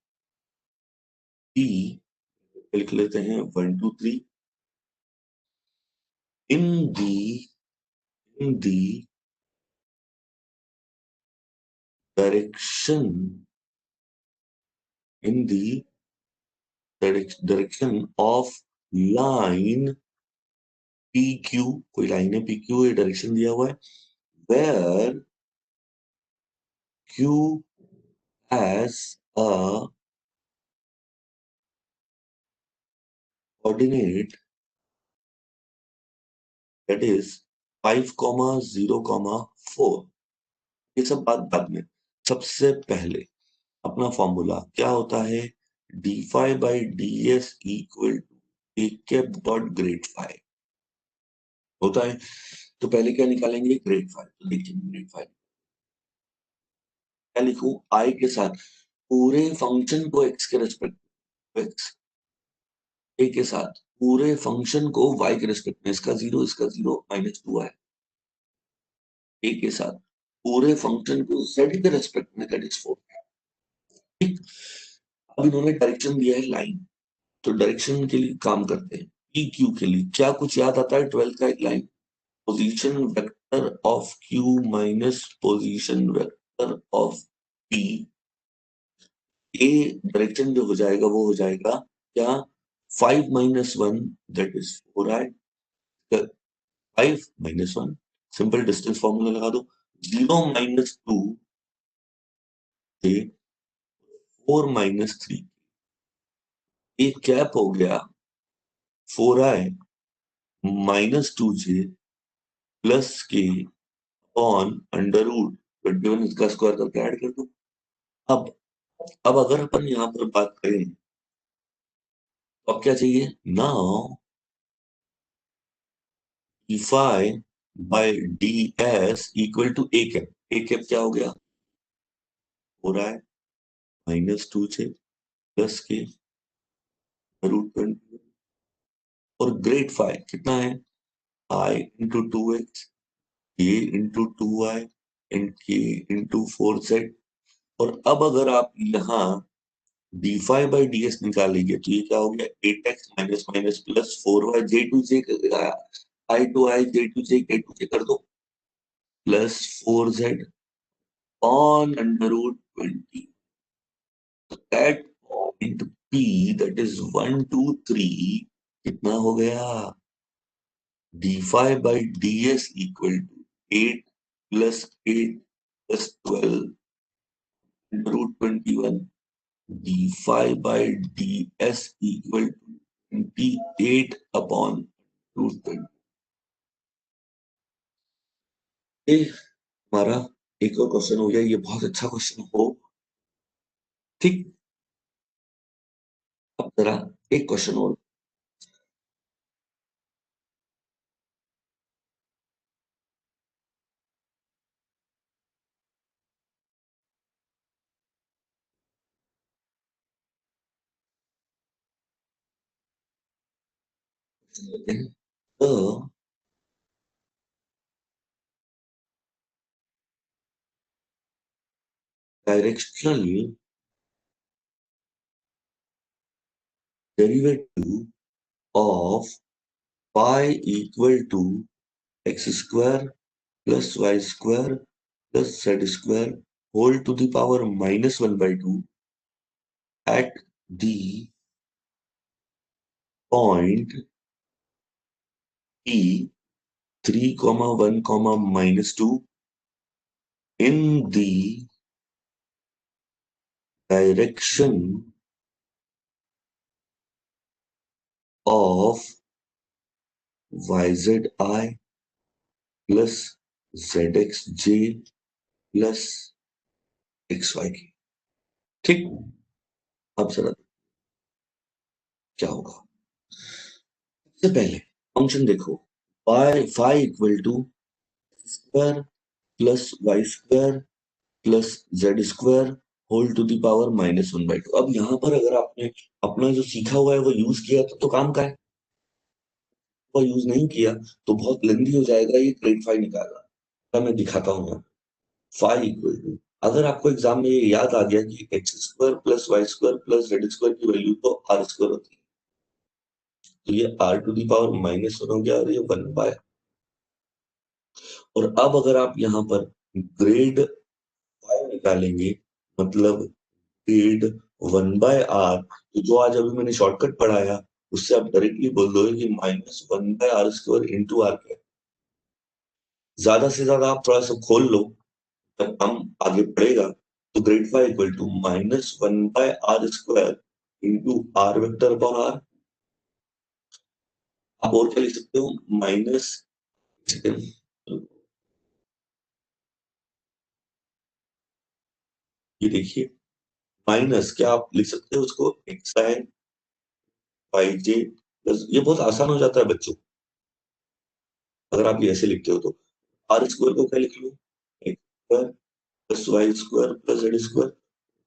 S1: P, लिख लेते हैं 1 2 3, in the direction in the direction of line PQ, कोई लाइन है PQ, ये डायरेक्शन दिया हुआ है, where Q has a coordinate that is 5,0,4। ये सब बात बाद में, सबसे पहले अपना फॉर्मूला क्या होता है, d five by d s equal to a cap dot grad five होता है। तो पहले क्या निकालेंगे, ग्रेड फाइव। तो देखिए ग्रेड फाइव क्या लिखूं, आई के साथ पूरे फंक्शन को एक्स के रेस्पेक्ट एक्स, ए के साथ पूरे फंक्शन को वाई के रेस्पेक्ट में, इसका जीरो माइनस टू है, ए के साथ पूरे फंक्शन को जेड के रेस्पेक्ट में, दैट इज फोर। ठीक, अब इन्होंने डायरेक्शन दिया है लाइन, तो डायरेक्शन के लिए काम करते हैं। पी क्यू के लिए क्या कुछ याद आता है, ट्वेल्थ का एक line, position vector of Q minus position vector of P, A direction जो हो जाएगा वो हो जाएगा क्या, 5 - 1 that is 4 I, 5 - 1 simple distance formula लगा दो, 0 - 2 4 माइनस 3, एक कैप हो गया 4i माइनस 2j प्लस के ऑन अंडर रूट 21 इसका स्क्वायर करके ऐड कर दो। अब अब अगर अपन यहाँ पर बात करें तो अब क्या चाहिए, now d phi by ds equal to a cap. A cap क्या हो गया, हो रहा है माइनस 2j प्लस के रूट 20 और ग्रेड फाइव कितना है, i into 2x, k into 2y and k into 4z। और अब अगर आप यहाँ d5 बाई ds निकालेंगे तो ये क्या हो गया, 8x minus minus plus 4y j2j, i2i j2j k2j कर दो, plus 4z on under root 20 at point P, that is 1 2 3, कितना हो गया, d5 by ds equal to 8 plus 8 plus 12 under root 21, d5 by ds equal to 28 upon root 20। ये हमारा एक और क्वेश्चन हो गया, ये बहुत अच्छा क्वेश्चन हो, ठीक। अब जरा एक क्वेश्चन और लेते हैं। तो directional derivative of phi equal to x square plus y square plus z square whole to the power minus 1 by 2 at the point P 3, 1, minus 2 in the direction of yzi plus zxj plus xy की, ठीक। अब जरा क्या होगा, सबसे पहले फंक्शन देखो, phi equal to square plus Y square plus Z square whole to the power minus 1 by 2। अब यहाँ पर अगर आपने अपना जो सीखा हुआ है वो यूज किया तो काम का है, वो यूज नहीं किया तो बहुत लेंदी हो जाएगा ये ग्रेड फाइव निकालना। तो मैं दिखाता हूँ यहाँ, फाइव इक्वल टू, अगर आपको एग्जाम में ये याद आ गया कि x square plus Y square plus Z square की वैल्यू तो आर स्क्वायर होती है, तो ये r to the power minus 1 हो गया और ये 1 बाय। और अब अगर आप यहाँ पर ग्रेड फाइव निकालेंगे, मतलब ग्रेड 1 बाय आर, तो जो आज अभी मैंने शॉर्टकट पढ़ाया उससे आप डायरेक्टली बोल दोगे कि minus 1 by r square into r क्या। ज्यादा से ज्यादा आप थोड़ा सा खोल लो तब हम आगे पढ़ेगा। तो grad five equal to minus 1 by r square into r vector upon r. आप और क्या लिख सकते हो, माइनस, ये देखिए माइनस क्या आप लिख सकते हो उसको, एक्स आई वाई जे प्लस, ये बहुत आसान हो जाता है बच्चों अगर आप ये ऐसे लिखते हो तो। आर स्क्वायर को क्या लिख लो, x square plus Y square plus Z square.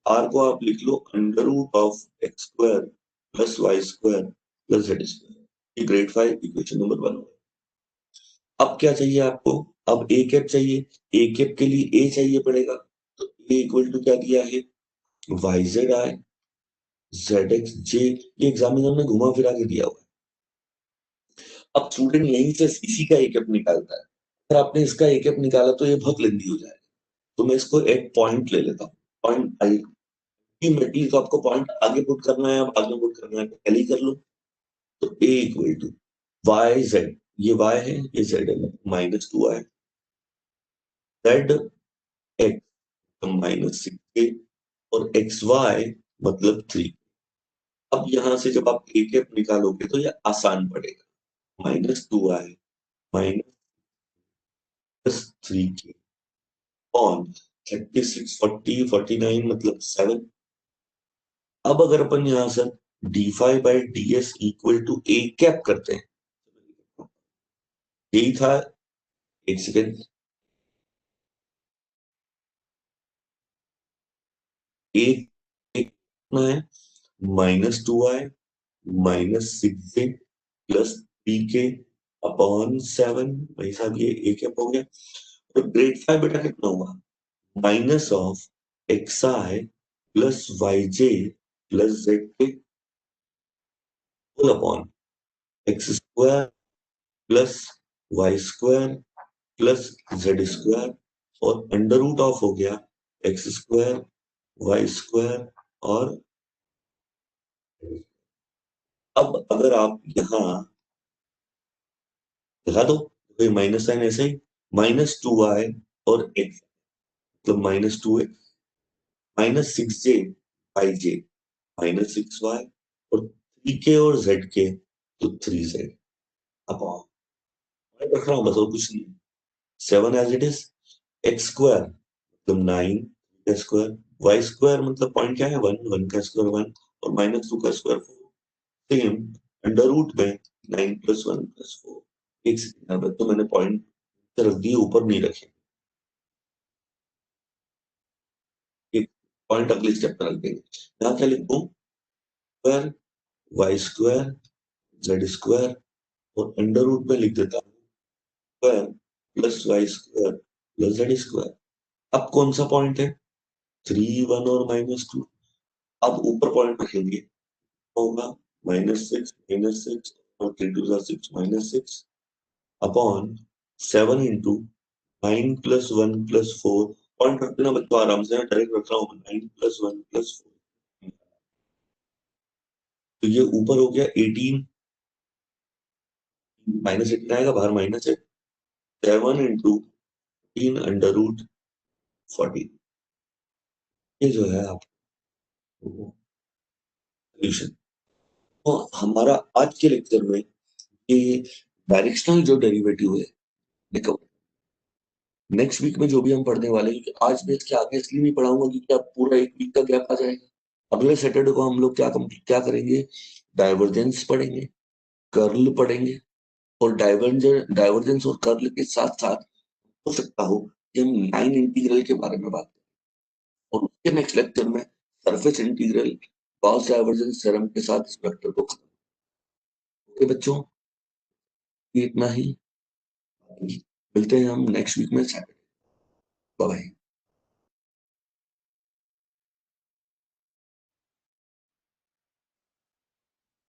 S1: R को आप लिख लो under root of x square plus Y square plus Z square. ये ग्रेड फाइव इक्वेशन नंबर 1 हो। अब क्या चाहिए आपको, अब ए कैप चाहिए। ए कैप के लिए ए चाहिए पड़ेगा, तो ए इक्वल टू क्या दिया है, y z i z x j, ये एग्जामिनर ने घुमा फिरा के दिया हुआ है। अब स्टूडेंट यहीं से इसी का एक निकालता है, अगर आपने इसका एक निकाला तो ये बहुत लेंदी हो जाएगा, तो मैं इसको एक पॉइंट ले लेता हूँ। पॉइंट अल्टीमेटली तो आपको पॉइंट आगे पुट करना है, अब आगे पुट करना है तो पहले ही कर लो। तो ए इक्वल टू वाई जेड, ये वाई है ये जेड है, माइनस 2 आई जेड एक्स माइनस 6 के और एक्स वाई मतलब 3। अब यहां से जब आप ए कैप निकालोगे तो ये आसान पड़ेगा। -2i -3k ऑन 36 40 49 मतलब 7। अब अगर अपन यहां से d5/ds equal to a cap करते हैं, यही था। एक सेकेंड। ए कितना है? -2i -6j plus 3k upon 7। भाई साहब ये ए कैप हो गया। तो ग्रेड 5 बेटा कितना हुआ? Minus of x I plus Y J plus Z k whole upon x square plus Y square plus Z square और अंडर रूट ऑफ हो गया एक्स स्क्वायर वाई स्क्वायर। और अब अगर आप यहाँ लगा दो तो माइनस साइन ऐसे ही -2i और एक्स मतलब -2x -6j by J -6y और 3k और z के तो 3z। अब रख रहा हूं बस और कुछ नहीं। 7 as it is. X square मतलब 9 का स्क्वायर वाई स्क्वायर मतलब पॉइंट क्या है 1 1 का स्क्वायर 1 और -2 का स्क्वायर 4 सेम अंडर रूट में 9 + 1 + 4। एक सेकंड तो मैंने पॉइंट रख दिए ऊपर नहीं रखे। एक पॉइंट अगले स्टेप पर रख देंगे। यहाँ क्या लिखूं? Square y square z square और अंडर रूट में लिख देता हूँ square plus Y square plus Z square. अब कौन सा पॉइंट है? 3 1 और -2। अब ऊपर पॉइंट रखेंगे होगा -6 और 3 2 6 -6 अपॉन 7 इंटू 9 + 1 + 4। पॉइंट रख देना बच्चों आराम से, डायरेक्ट रख रहा हूँ 9 + 1 + 4। तो ये ऊपर हो गया 18 -18 आएगा बाहर माइनस है 7 इंटू 3 अंडर रूट 40। ये जो है आपको सोल्यूशन। तो हमारा आज के लेक्चर में ये डायरेक्शनल जो डेरिवेटिव है देखो, नेक्स्ट वीक में जो भी हम पढ़ने वाले हैं, क्योंकि आज बेस के आगे इसलिए नहीं पढ़ाऊंगा क्योंकि अब पूरा एक वीक का गैप आ जाएगा। अगले सैटरडे को हम लोग क्या करेंगे? डाइवर्जेंस पढ़ेंगे, कर्ल पढ़ेंगे और डाइवर्जेंस और कर्ल के साथ साथ हो सकता हो कि हम लाइन इंटीग्रल के बारे में बात करें और उसके नेक्स्ट लेक्चर में surface integral Gauss divergence theorem के साथ इस वेक्टर को खत्म। ओके बच्चों, ये इतना ही। मिलते हैं हम नेक्स्ट वीक में सैटरडे। बाय।